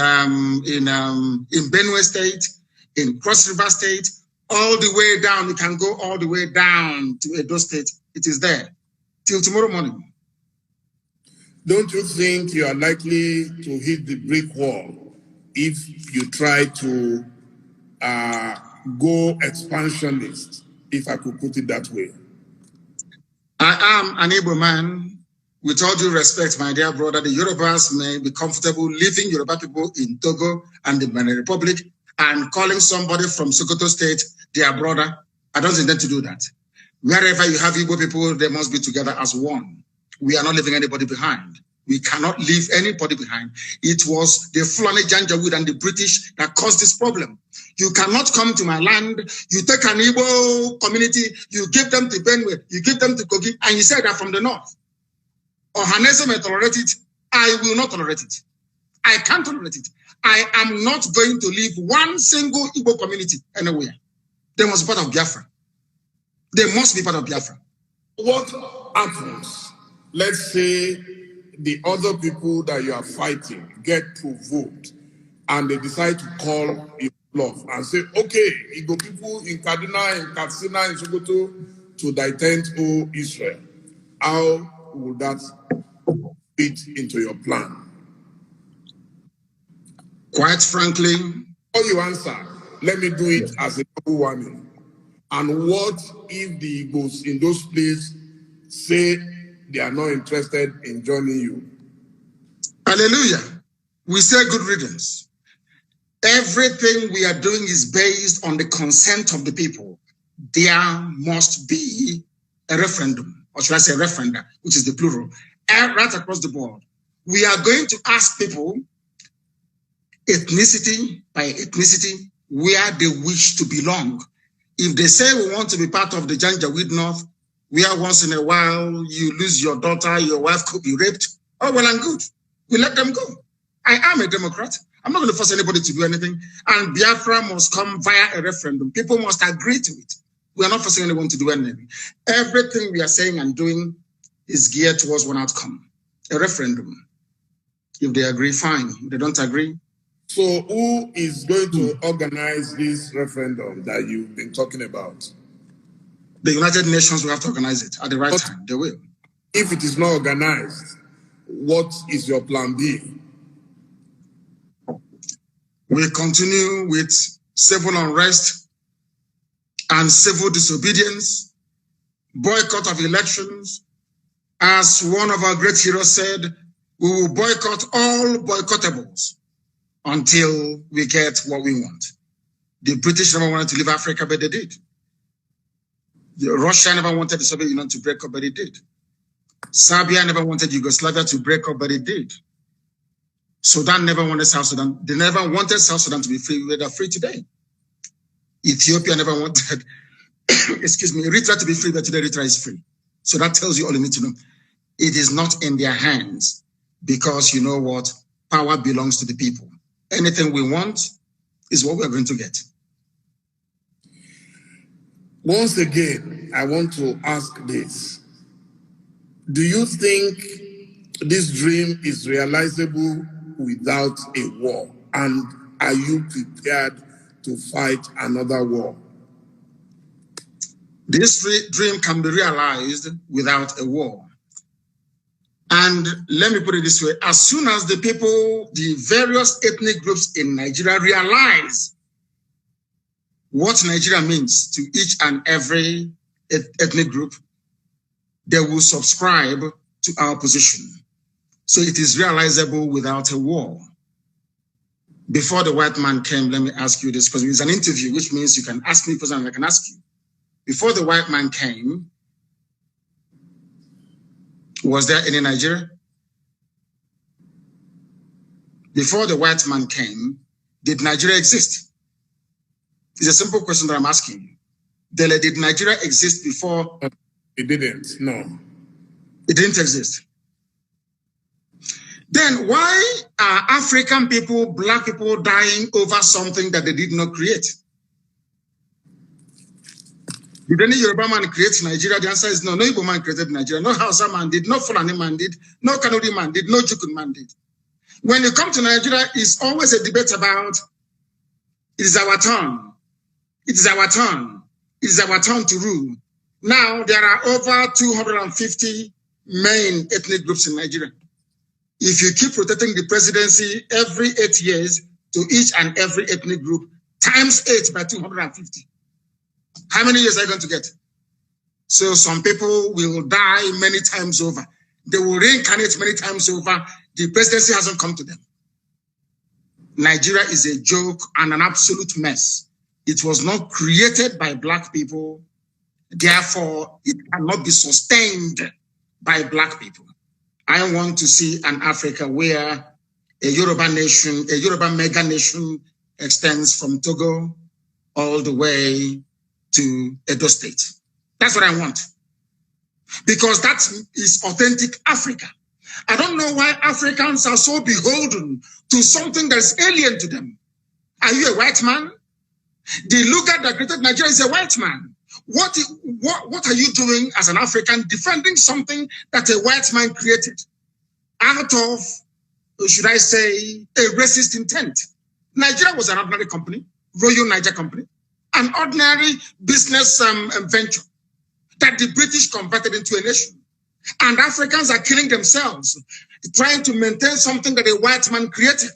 Benue State, in Cross River State, all the way down. You can go all the way down to Edo State. It is there till tomorrow morning. Don't you think you are likely to hit the brick wall if you try to go expansionist, if I could put it that way? I am an Igbo man. With all due respect, my dear brother, the Yorubas may be comfortable leaving Yoruba people in Togo and the Benin Republic and calling somebody from Sokoto State their brother. I don't intend to do that. Wherever you have Igbo people, they must be together as one. We are not leaving anybody behind. We cannot leave anybody behind. It was the Fulani Janjaweed and the British that caused this problem. You cannot come to my land, you take an Igbo community, you give them to Benue, you give them to Kogi, and you say they're from the north. Ohanese may tolerate it. I will not tolerate it. I can't tolerate it. I am not going to leave one single Igbo community anywhere. They must be part of Biafra. They must be part of Biafra. What happens? Let's say the other people that you are fighting get provoked and they decide to call you bluff and say, okay, Igbo people in Kaduna, in Katsina, in Sokoto to detent Israel. How will that fit into your plan? Quite frankly, before you answer, let me do it as a double warning. And what if the Igbos in those places say they are not interested in joining you? Hallelujah. We say good riddance. Everything we are doing is based on the consent of the people. There must be a referendum, or should I say referenda, which is the plural, right across the board. We are going to ask people ethnicity by ethnicity where they wish to belong. If they say we want to be part of the Janjaweed North, where once in a while you lose your daughter, your wife could be raped, oh, well and good. We let them go. I am a Democrat. I'm not going to force anybody to do anything. And Biafra must come via a referendum. People must agree to it. We are not forcing anyone to do anything. Everything we are saying and doing is geared towards one outcome, a referendum. If they agree, fine. If they don't agree. So who is going to organize this referendum that you've been talking about? The United Nations will have to organize it at the right time. They will. If it is not organized, what is your plan B? We continue with civil unrest and civil disobedience, boycott of elections. As one of our great heroes said, we will boycott all boycottables until we get what we want. The British never wanted to leave Africa, but they did. Russia never wanted the Soviet Union to break up, but it did. Serbia never wanted Yugoslavia to break up, but it did. Sudan never wanted South Sudan. They never wanted South Sudan to be free. They're free today. Ethiopia never wanted, excuse me, Eritrea to be free, but today Eritrea is free. So that tells you all you need to know. It is not in their hands because you know what? Power belongs to the people. Anything we want is what we're going to get. Once again, I want to ask this. Do you think this dream is realizable without a war? And are you prepared to fight another war? This dream can be realized without a war. And let me put it this way, as soon as the people, the various ethnic groups in Nigeria realize what Nigeria means to each and every ethnic group, they will subscribe to our position. So it is realizable without a war. Before the white man came, let me ask you this, because it's an interview, which means you can ask me questions and I can ask you. Before the white man came, was there any Nigeria? Before the white man came, did Nigeria exist? It's a simple question that I'm asking you. Did Nigeria exist before? It didn't, no. It didn't exist. Then why are African people, black people dying over something that they did not create? Did any Yoruba man create Nigeria? The answer is no. No Igbo man created Nigeria. No Hausa man did. No Fulani man did. No Kanuri man did. No Jukun man did. When you come to Nigeria, it's always a debate about it is our turn. It is our turn. It is our turn to rule. Now, there are over 250 main ethnic groups in Nigeria. If you keep rotating the presidency every 8 years to each and every ethnic group, times 8 by 250, how many years are you going to get? So some people will die many times over. They will reincarnate many times over. The presidency hasn't come to them. Nigeria is a joke and an absolute mess. It was not created by black people. Therefore, it cannot be sustained by black people. I want to see an Africa where a Yoruba nation, a Yoruba mega nation extends from Togo all the way to Edo State. That's what I want. Because that is authentic Africa. I don't know why Africans are so beholden to something that's alien to them. Are you a white man? The looker that created Nigeria is a white man. What are you doing as an African defending something that a white man created out of, should I say, a racist intent? Nigeria was an ordinary company, Royal Niger Company, an ordinary business venture that the British converted into a nation. And Africans are killing themselves, trying to maintain something that a white man created.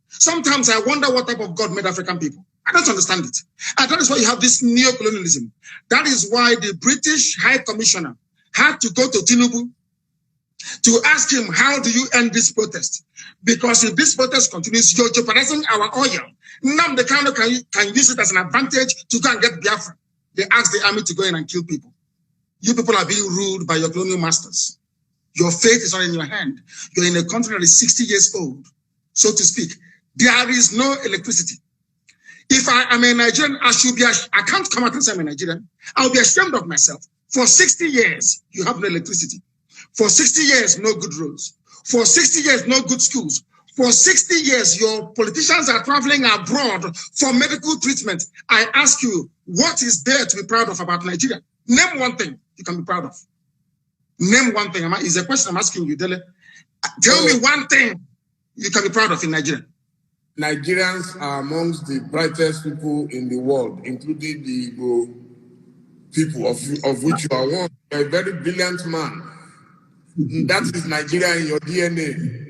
Sometimes I wonder what type of God made African people. I don't understand it. And that is why you have this neo-colonialism. That is why the British High Commissioner had to go to Tinubu to ask him, how do you end this protest? Because if this protest continues, you're jeopardizing our oil. Nnamdi Kanu can use it as an advantage to go and get Biafra. They asked the army to go in and kill people. You people are being ruled by your colonial masters. Your fate is not in your hand. You're in a country that is 60 years old, so to speak. There is no electricity. If I am a Nigerian, I can't come out and say I'm a Nigerian. I'll be ashamed of myself. For 60 years, you have no electricity. For 60 years, no good roads. For 60 years, no good schools. For 60 years, your politicians are traveling abroad for medical treatment. I ask you, what is there to be proud of about Nigeria? Name one thing you can be proud of. Name one thing. It's a question I'm asking you, Dele. Tell me one thing you can be proud of in Nigeria. Nigerians are amongst the brightest people in the world, including the Igbo people, of which you are one. You're a very brilliant man. That is Nigeria in your DNA.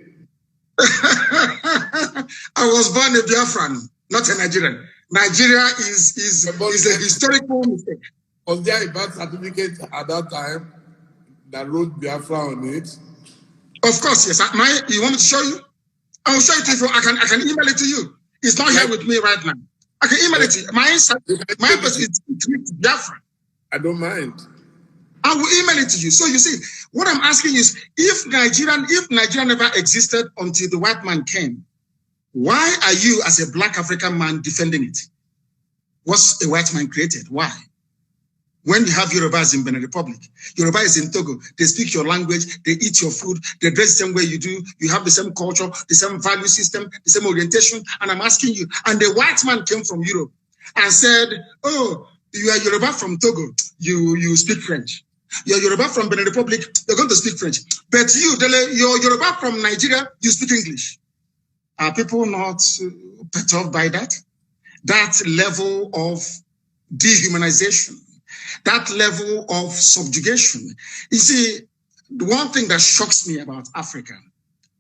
I was born a Biafran, not a Nigerian. Nigeria is a historical mistake. Was there a birth certificate at that time that wrote Biafra on it? Of course, yes. You want me to show you? I will show it to you. I can email it to you. It's not here with me right now. I can email it to you. My person is Biafra. I don't mind. I will email it to you. So you see, what I'm asking is, if Nigeria never existed until the white man came, why are you, as a black African man, defending it? What's a white man created? Why? When you have Yorubas in Benin Republic, Yoruba is in Togo, they speak your language, they eat your food, they dress the same way you do, you have the same culture, the same value system, the same orientation, and I'm asking you, and the white man came from Europe and said, oh, you are Yoruba from Togo, you speak French. You're Yoruba from Benin Republic, you're going to speak French. But you, you're Yoruba from Nigeria, you speak English. Are people not perturbed by that? That level of dehumanization, that level of subjugation. You see, the one thing that shocks me about Africa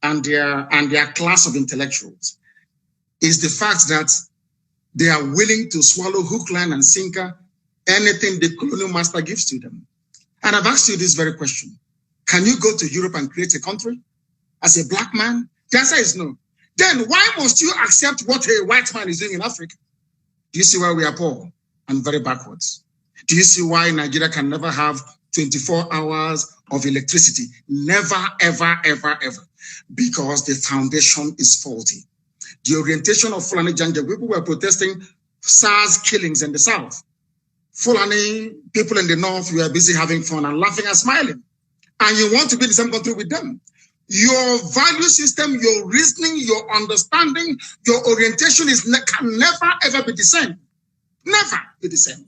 and their class of intellectuals is the fact that they are willing to swallow hook, line, and sinker anything the colonial master gives to them. And I've asked you this very question. Can you go to Europe and create a country as a black man? The answer is no. Then why must you accept what a white man is doing in Africa? Do you see why we are poor and very backwards? Do you see why Nigeria can never have 24 hours of electricity? Never, ever, ever, ever. Because the foundation is faulty. The orientation of Fulani Janja, people were protesting SARS killings in the South. Fulani people in the North were busy having fun and laughing and smiling. And you want to be in the same country with them. Your value system, your reasoning, your understanding, your orientation can never, ever be the same. Never be the same.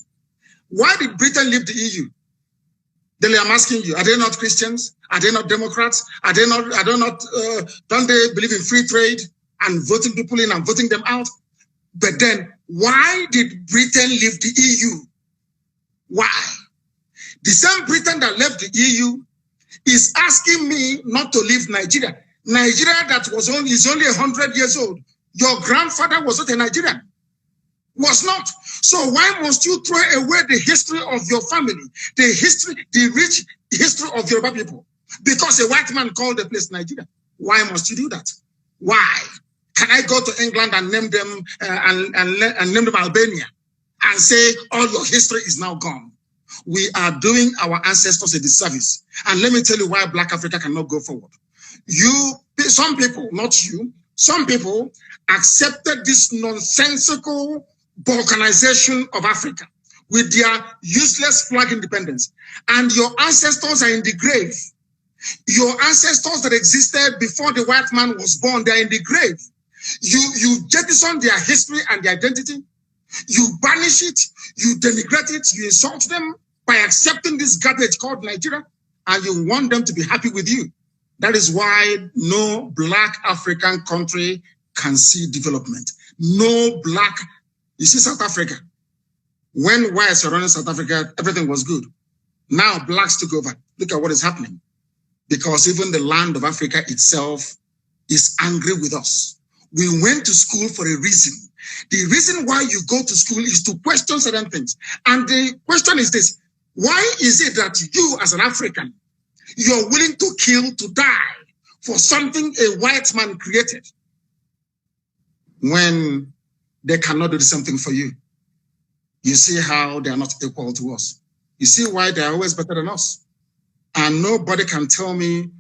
Why did Britain leave the EU? Then I'm asking you, are they not Christians? Are they not Democrats? Don't they believe in free trade and voting people in and voting them out? But then why did Britain leave the EU? Why? The same Britain that left the EU is asking me not to leave Nigeria. Nigeria that is only 100 years old. Your grandfather was not a Nigerian. Was not. So why must you throw away the history of your family, the rich history of Yoruba people? Because a white man called the place Nigeria. Why must you do that? Why? Can I go to England and name them and name them Albania and say all your history is now gone? We are doing our ancestors a disservice. And let me tell you why Black Africa cannot go forward. Some people, not you, some people accepted this nonsensical balkanization of Africa with their useless flag independence. And your ancestors are in the grave. Your ancestors that existed before the white man was born, they're in the grave. You jettison their history and their identity. You banish it, you denigrate it, you insult them by accepting this garbage called Nigeria, and you want them to be happy with you. That is why no Black African country can see development. No Black, you see South Africa. When whites were running South Africa, everything was good. Now Blacks took over. Look at what is happening. Because even the land of Africa itself is angry with us. We went to school for a reason. The reason why you go to school is to question certain things. And the question is this: why is it that you, as an African, you're willing to kill, to die for something a white man created when they cannot do the same thing for you? You see how they are not equal to us. You see why they are always better than us. And nobody can tell me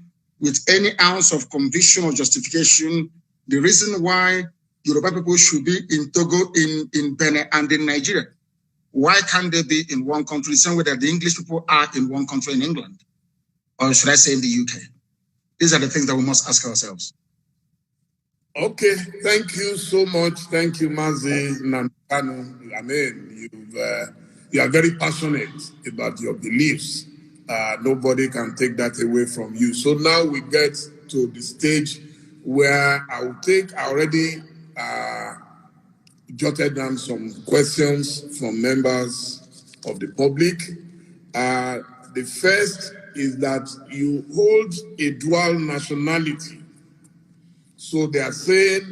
with any ounce of conviction or justification the reason why Yoruba people should be in Togo, in Benin, and in Nigeria. Why can't they be in one country, the same way that the English people are in one country in England? Or should I say in the UK? These are the things that we must ask ourselves. Okay, thank you so much. Thank you, Mazi Nnamdi Kanu. I mean, you are very passionate about your beliefs. Nobody can take that away from you. So now we get to the stage where I already jotted down some questions from members of the public. The first is that you hold a dual nationality. So they are saying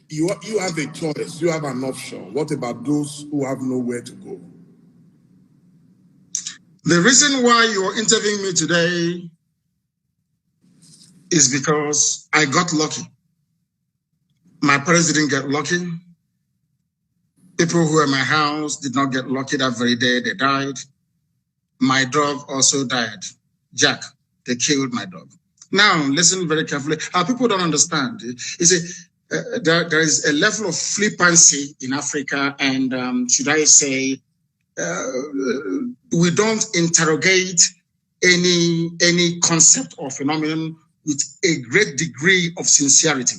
you have a choice, you have an option. What about those who have nowhere to go? The reason why you're interviewing me today is because I got lucky. My parents didn't get lucky. People who were in my house did not get lucky that very day. They died. My dog also died. Jack, they killed my dog. Now, listen very carefully. People don't understand. You see, there is a level of flippancy in Africa, and should I say, we don't interrogate any concept or phenomenon with a great degree of sincerity.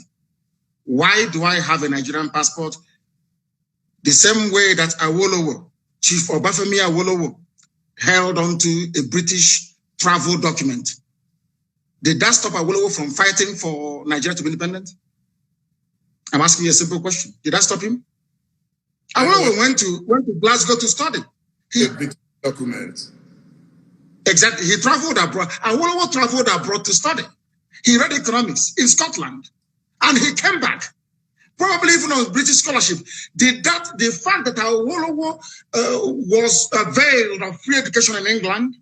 Why do I have a Nigerian passport? The same way that Awolowo, Chief Obafemi Awolowo, held onto a British travel document. Did that stop Awolowo from fighting for Nigeria to be independent? I'm asking you a simple question. Did that stop him? Awolowo went to Glasgow to study. Document. Exactly. He traveled abroad. Awolowo traveled abroad to study. He read economics in Scotland, and he came back, probably even on British scholarship. The fact that Awolowo was availed of free education in England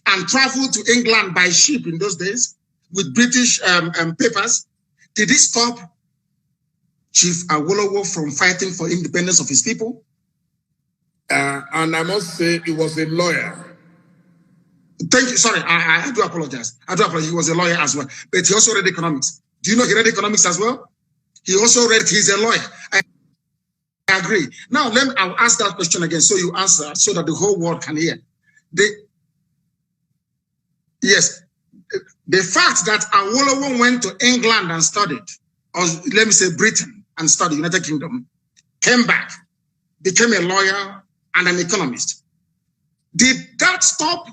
and traveled to England by ship in those days with British papers, did it stop Chief Awolowo from fighting for independence of his people? And I must say, he was a lawyer. Thank you. Sorry, I do apologize. He was a lawyer as well, but he also read economics. Do you know he read economics as well? He also read, he's a lawyer. I agree. Now, I'll ask that question again so you answer so that the whole world can hear. Yes, the fact that Awolowo went to England and studied, or let me say Britain and studied, United Kingdom, came back, became a lawyer and an economist. Did that stop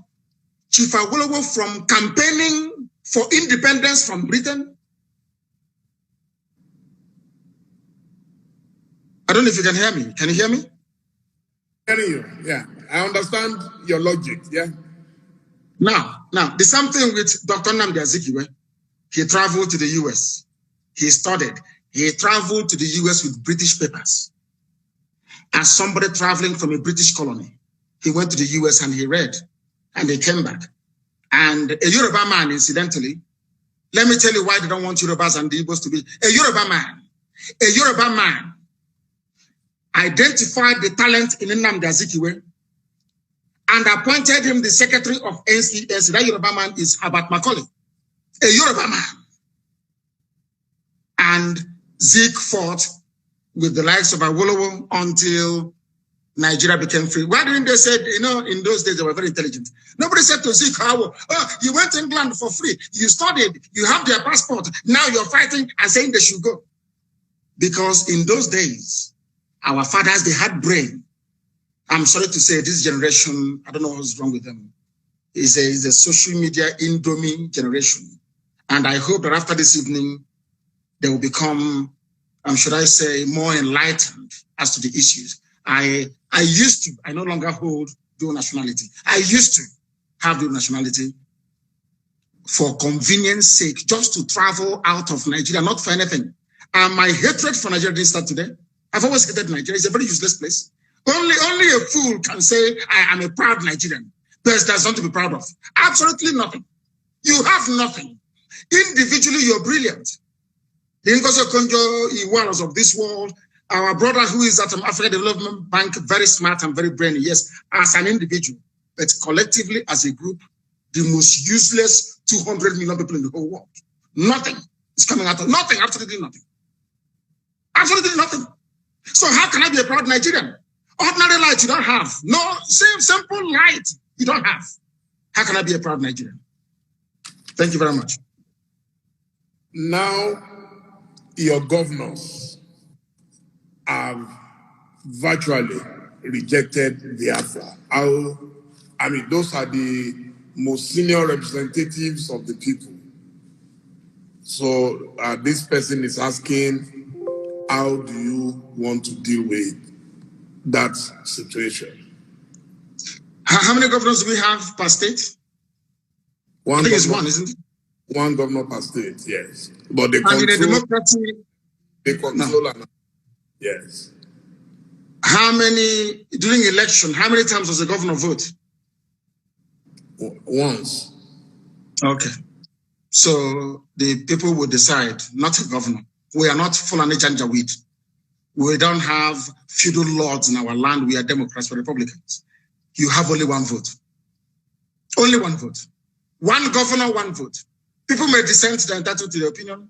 Chief Awolowo from campaigning for independence from Britain? I don't know if you can hear me. Can you hear me? Hearing you, yeah. I understand your logic, yeah. Now, the same thing with Dr. Nnamdi Azikiwe. He traveled to the US. He studied. He traveled to the US with British papers. As somebody traveling from a British colony, he went to the US and he read, and he came back. And a Yoruba man, incidentally, let me tell you why they don't want Yorubas and the Igbos to be. A Yoruba man identified the talent in Nnamdi Azikiwe and appointed him the secretary of NCNC. That Yoruba man is Herbert Macaulay, a Yoruba man. And Zeke fought with the likes of Awolowo until Nigeria became free. Why didn't they say, in those days they were very intelligent? Nobody said to Zeke, you went to England for free. You studied, you have their passport. Now you're fighting and saying they should go. Because in those days, our fathers, they had brain. I'm sorry to say this generation, I don't know what's wrong with them. Is a social media indomie generation. And I hope that after this evening, they will become, should I say, more enlightened as to the issues. I no longer hold dual nationality. I used to have dual nationality for convenience sake, just to travel out of Nigeria, not for anything. And my hatred for Nigeria didn't start today. I've always hated Nigeria. It's a very useless place. Only a fool can say, I am a proud Nigerian. There's something to be proud of. Absolutely nothing. You have nothing. Individually, you're brilliant. The Ngozi Okonjo-Iwealas of this world, our brother who is at Africa Development Bank, very smart and very brainy, yes, as an individual, but collectively as a group, the most useless 200 million people in the whole world. Nothing is coming out of nothing, absolutely nothing. Absolutely nothing. So how can I be a proud Nigerian? Ordinary light you don't have. No, simple light you don't have. How can I be a proud Nigerian? Thank you very much. Now, your governors have virtually rejected Biafra. Those are the most senior representatives of the people. So this person is asking, how do you want to deal with that situation? How many governors do we have per state? I think it's one, isn't it? One governor per state, yes. But they and control, in a democracy, they control yes. How many, during election, how many times does the governor vote? Once. Okay. So the people will decide, not a governor. We are not Fulani Janjaweed. We don't have feudal lords in our land. We are Democrats or Republicans. You have only one vote. Only one vote. One governor, one vote. People may dissent, they're entitled to their opinion.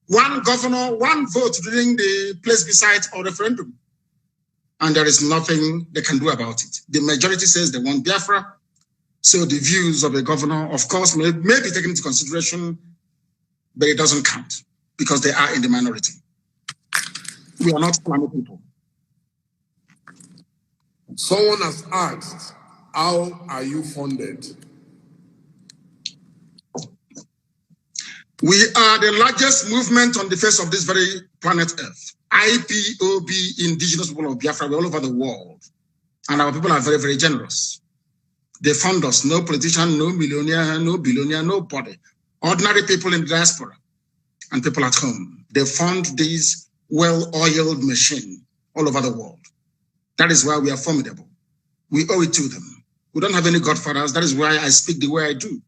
One governor, one vote during the plebiscite or referendum. And there is nothing they can do about it. The majority says they want Biafra. So the views of the governor, of course, may be taken into consideration, but it doesn't count because they are in the minority. We are not climate people. Someone has asked, how are you funded? We are the largest movement on the face of this very planet Earth. IPOB, Indigenous People of Biafra, we're all over the world. And our people are very, very generous. They fund us. No politician, no millionaire, no billionaire, nobody. Ordinary people in the diaspora and people at home. They fund this well-oiled machine all over the world. That is why we are formidable. We owe it to them. We don't have any godfathers. That is why I speak the way I do.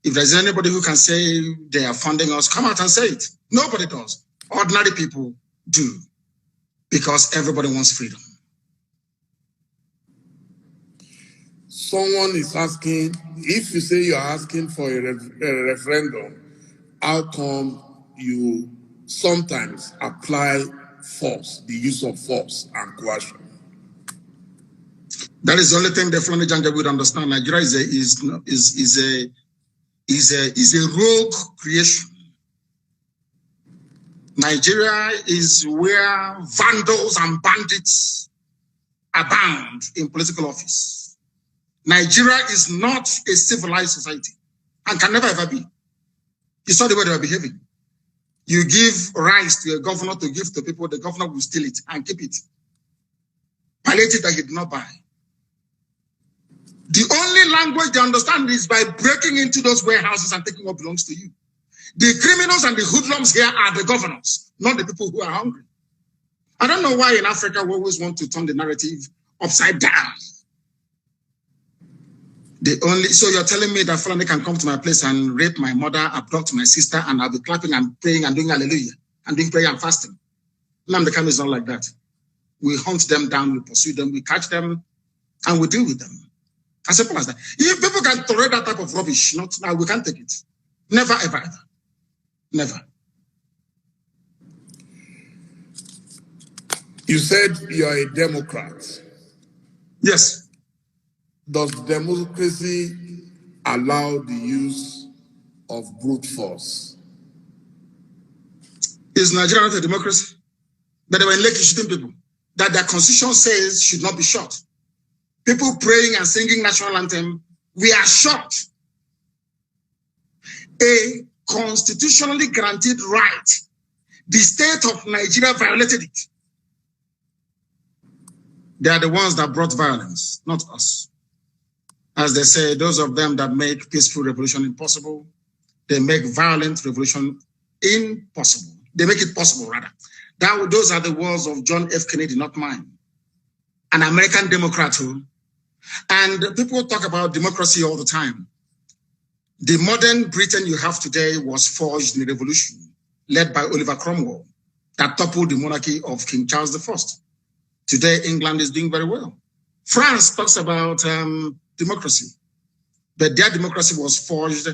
If there's anybody who can say they are funding us, come out and say it. Nobody does. Ordinary people do. Because everybody wants freedom. Someone is asking, if you say you are asking for a referendum, how come you sometimes apply force, the use of force and coercion? That is the only thing the Fulani Janja would understand. Nigeria is a rogue creation. Nigeria is where vandals and bandits abound in political office. Nigeria is not a civilized society and can never ever be. You saw the way they are behaving. You give rice to a governor to give to people, the governor will steal it and keep it. Palliative that he did not buy. The only language they understand is by breaking into those warehouses and taking what belongs to you. The criminals and the hoodlums here are the governors, not the people who are hungry. I don't know why in Africa we always want to turn the narrative upside down. So you're telling me that Fulani can come to my place and rape my mother, abduct my sister, and I'll be clapping and praying and doing hallelujah and doing prayer and fasting. Nnamdi Kanu is not like that. We hunt them down, we pursue them, we catch them, and we deal with them. As simple as that. If people can tolerate that type of rubbish, we can't take it. Never, ever, ever. Never. You said you're a Democrat. Yes. Does democracy allow the use of brute force? Is Nigeria not a democracy? That they were in Lekki shooting people. That their constitution says should not be shot. People praying and singing national anthem, we are shot. A constitutionally granted right. The state of Nigeria violated it. They are the ones that brought violence, not us. As they say, those of them that make peaceful revolution impossible, they make violent revolution impossible. They make it possible, rather. Those are the words of John F. Kennedy, not mine. An American Democrat who, and people talk about democracy all the time. The modern Britain you have today was forged in a revolution led by Oliver Cromwell that toppled the monarchy of King Charles I. Today, England is doing very well. France talks about democracy, but their democracy was forged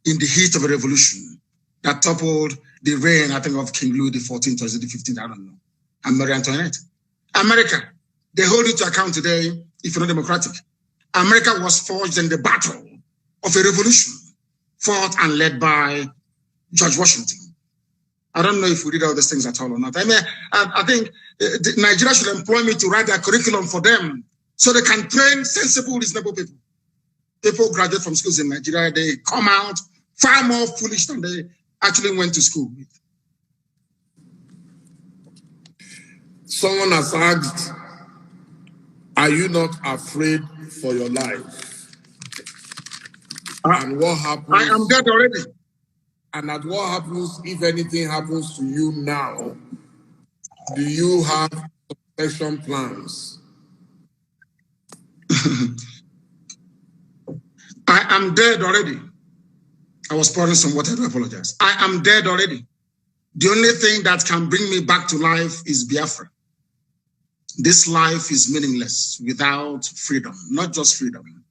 in the heat of a revolution that toppled the reign, I think, of King Louis XIV or the 15th, I don't know, and Marie Antoinette. America, they hold you to account today if you're not democratic. America was forged in the battle of a revolution fought and led by George Washington. I don't know if we read all these things at all or not. I mean, I think Nigeria should employ me to write their curriculum for them so they can train sensible, reasonable people. People graduate from schools in Nigeria, they come out far more foolish than they actually went to school with. Someone has asked, are you not afraid for your life? And what happens? I am dead already. And at what happens if anything happens to you now? Do you have succession plans? I am dead already. I was pouring some water to apologize. I am dead already. The only thing that can bring me back to life is Biafra. This life is meaningless without freedom, not just freedom.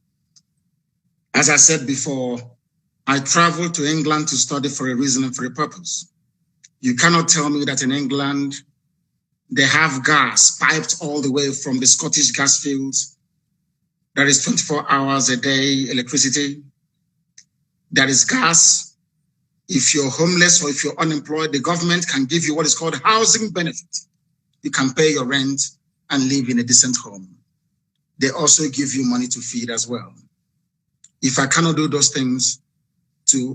As I said before, I traveled to England to study for a reason and for a purpose. You cannot tell me that in England, they have gas piped all the way from the Scottish gas fields. There is 24 hours a day electricity. There is gas. If you're homeless or if you're unemployed, the government can give you what is called housing benefit. You can pay your rent and live in a decent home. They also give you money to feed as well. If I cannot do those things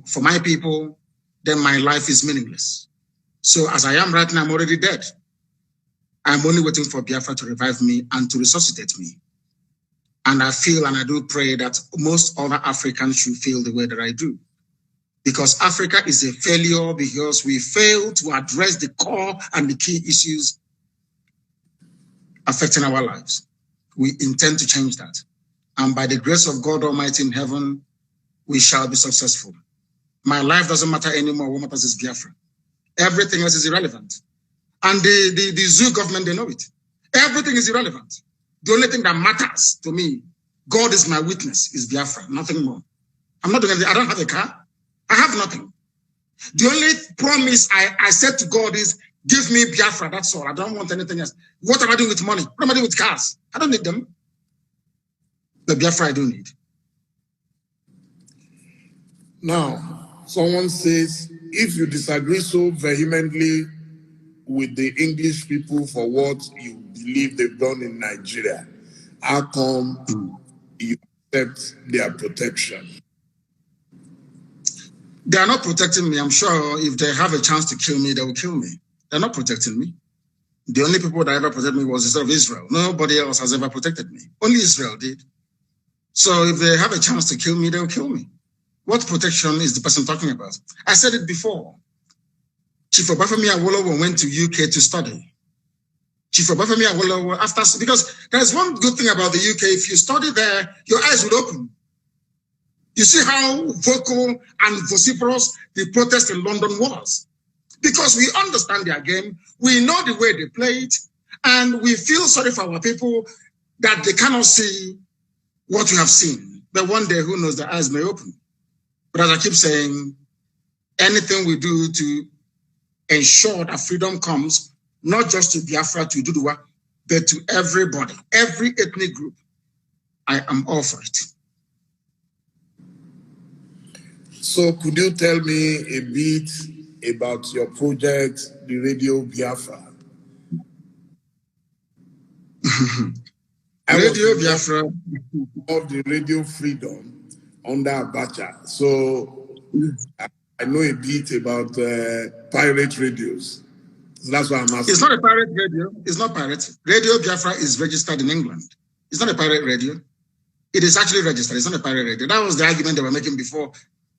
for my people, then my life is meaningless. So as I am right now, I'm already dead. I'm only waiting for Biafra to revive me and to resuscitate me. And I feel and I do pray that most other Africans should feel the way that I do. Because Africa is a failure because we fail to address the core and the key issues affecting our lives. We intend to change that. And by the grace of God Almighty in heaven, we shall be successful. My life doesn't matter anymore. What matters is Biafra. Everything else is irrelevant. And the zoo government, they know it. Everything is irrelevant. The only thing that matters to me, God is my witness, is Biafra, nothing more. I'm not doing anything. I don't have a car. I have nothing. The only promise I said to God is, give me Biafra, that's all. I don't want anything else. What am I doing with money? What am I doing with cars? I don't need them. The Biafra I do need. Now, someone says, if you disagree so vehemently with the English people for what you believe they've done in Nigeria, how come you accept their protection? They are not protecting me. I'm sure if they have a chance to kill me, they will kill me. They're not protecting me. The only people that ever protected me was the state of Israel. Nobody else has ever protected me. Only Israel did. So if they have a chance to kill me, they'll kill me. What protection is the person talking about? I said it before. Chief Obafemi Awolowo went to UK to study. Chief Obafemi Awolowo, because there's one good thing about the UK. If you study there, your eyes will open. You see how vocal and vociferous the protest in London was. Because we understand their game, we know the way they play it, and we feel sorry for our people that they cannot see what we have seen. But one day, who knows, their eyes may open. But as I keep saying, anything we do to ensure that freedom comes, not just to Biafra, to Duduwa, but to everybody, every ethnic group, I am all for it. So could you tell me a bit about your project, the Radio Biafra? Radio Biafra of the Radio Freedom under Abacha. So I know a bit about pirate radios. So that's why I'm asking. It's not a pirate radio. It's not pirate. Radio Biafra is registered in England. It's not a pirate radio. It is actually registered. It's not a pirate radio. That was the argument they were making before.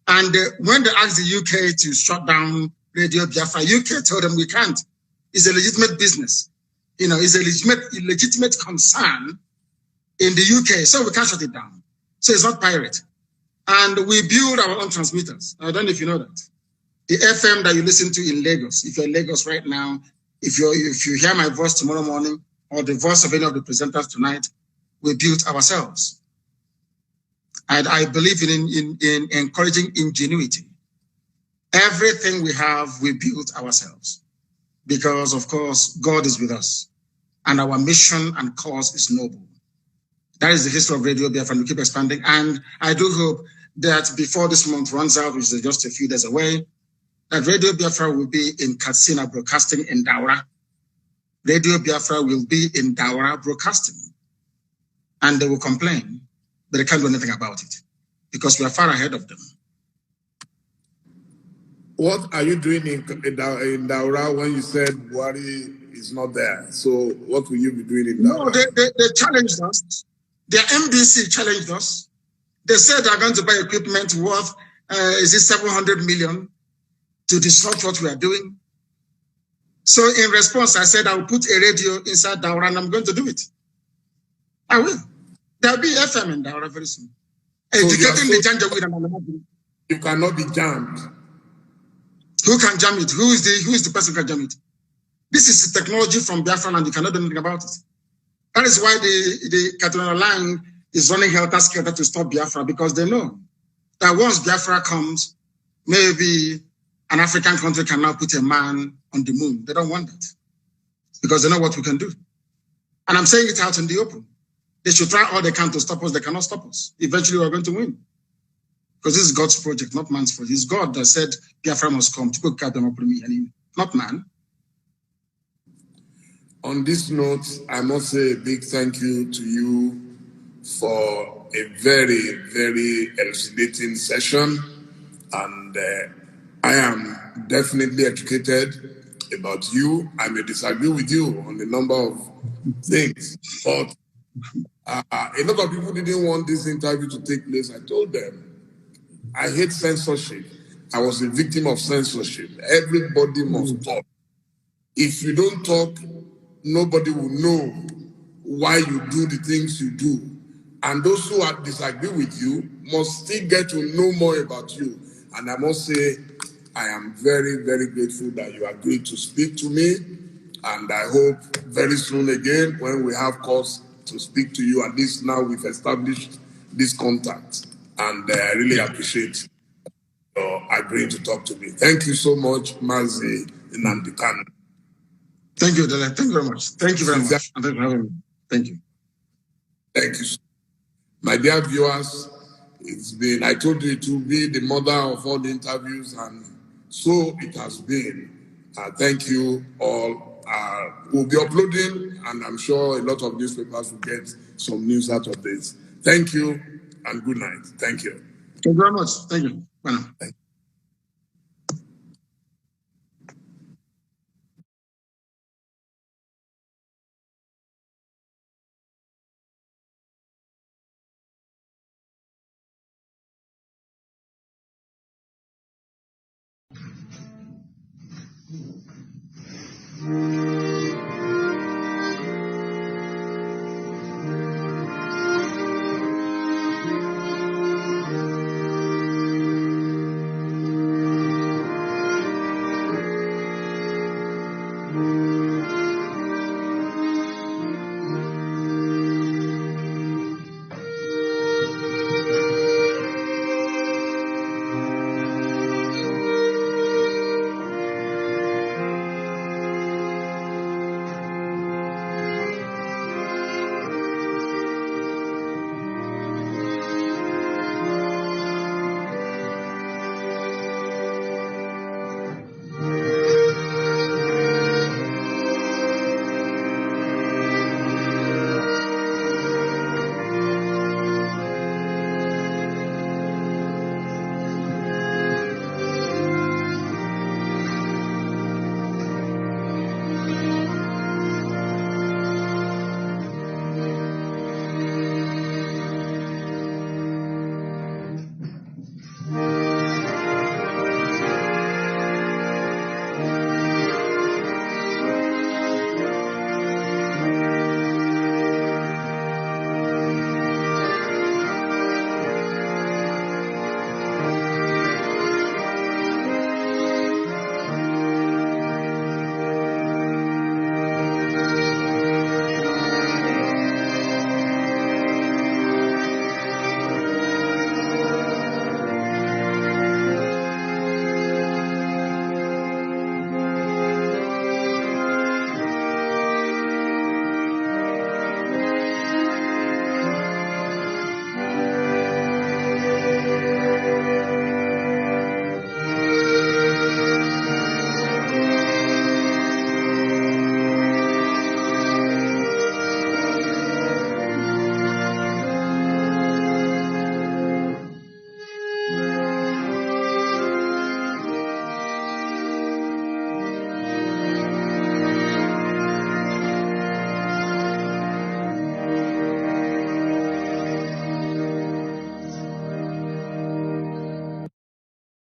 And when they asked the UK to shut down Radio Biafra, UK told them we can't. It's a legitimate business. You know, it's a legitimate concern in the UK, so we can't shut it down. So it's not pirate. And we build our own transmitters. I don't know if you know that. The FM that you listen to in Lagos, if you're in Lagos right now, if you hear my voice tomorrow morning or the voice of any of the presenters tonight, we built ourselves. And I believe in encouraging ingenuity. Everything we have, we built ourselves. Because, of course, God is with us. And our mission and cause is noble. That is the history of Radio Biafra, and we keep expanding. And I do hope that before this month runs out, which is just a few days away, that Radio Biafra will be in Katsina broadcasting in Daura. Radio Biafra will be in Daura broadcasting. And they will complain, but they can't do anything about it because we are far ahead of them. What are you doing in Daura when you said Buhari is not there? So what will you be doing in Daura? No, they challenged us. Their MDC challenged us. They said they're going to buy equipment worth, 700 million to disrupt what we are doing. So in response, I said, I will put a radio inside Daura and I'm going to do it. I will. There'll be FM in Daura very soon. So you cannot be jammed. Who can jam it? Who is the person who can jam it? This is the technology from Biafra and you cannot do anything about it. That is why the Catalonia line is running helter-skelter to stop Biafra, because they know that once Biafra comes, maybe an African country can now put a man on the moon. They don't want that because they know what we can do. And I'm saying it out in the open. They should try all they can to stop us. They cannot stop us. Eventually, we're going to win. Because this is God's project, not man's project. It's God that said Biafra must come to cook them up with me, not man. On this note, I must say a big thank you to you for a very, very elucidating session. And I am definitely educated about you. I may disagree with you on a number of things, but a lot of people didn't want this interview to take place. I told them, I hate censorship. I was a victim of censorship. Everybody must talk. If you don't talk, nobody will know why you do the things you do. And those who disagree with you must still get to know more about you. And I must say, I am very, very grateful that you agreed to speak to me. And I hope very soon again, when we have cause to speak to you, at least now we've established this contact. And I really appreciate your agreeing to talk to me. Thank you so much, Mazi Nnamdi Kanu. Thank you, Dele. Thank you very much. Thank you very much. And thank you for having me. Thank you. Thank you. My dear viewers, I told you it will be the mother of all the interviews, and so it has been. Thank you all. We'll be uploading, and I'm sure a lot of newspapers will get some news out of this. Thank you, and good night. Thank you. Thank you very much. Thank you. Bye now. Thank you.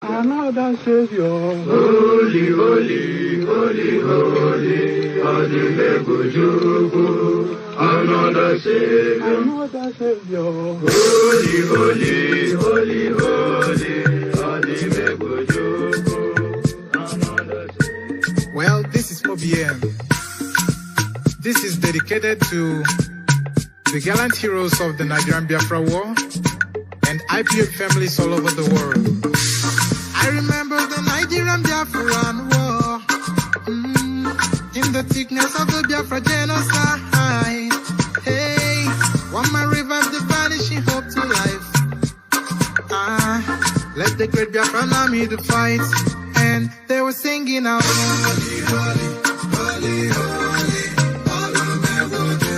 Another Savior. Holy, holy, holy, holy, Adimebujuku. Another Savior. Another Savior. Holy, holy, holy, holy, Adimebujuku. dedicated to the gallant heroes of the Nigerian Biafra War and IPOB families all over the world. I remember the Nigerian Biafran War, in the thickness of the Biafra genocide. Hey, one man revived the vanishing hope to life. Let the great Biafran army to fight, and they were singing out, holy, holy, holy, holy, all the Momodu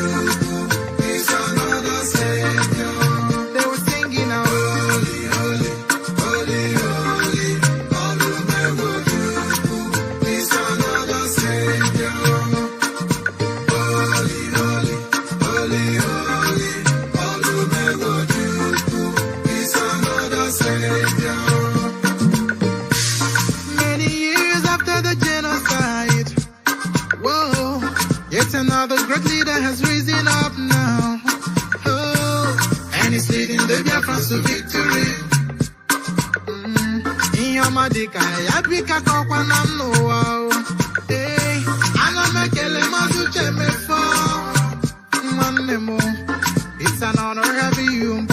is another Savior. They were singing out, holy, holy, holy, holy, all the Momodu is another Savior. Holy, holy, holy, holy, all the Momodu is another Savior. Many years after the genocide, whoa, yet another great leader has risen up now. Oh, and he's leading the Biafrans to victory. Inyamadika, Yapika Kokwanam Noao. Hey, Anamekele Mazuche Mefo. One memo, it's an honor having you.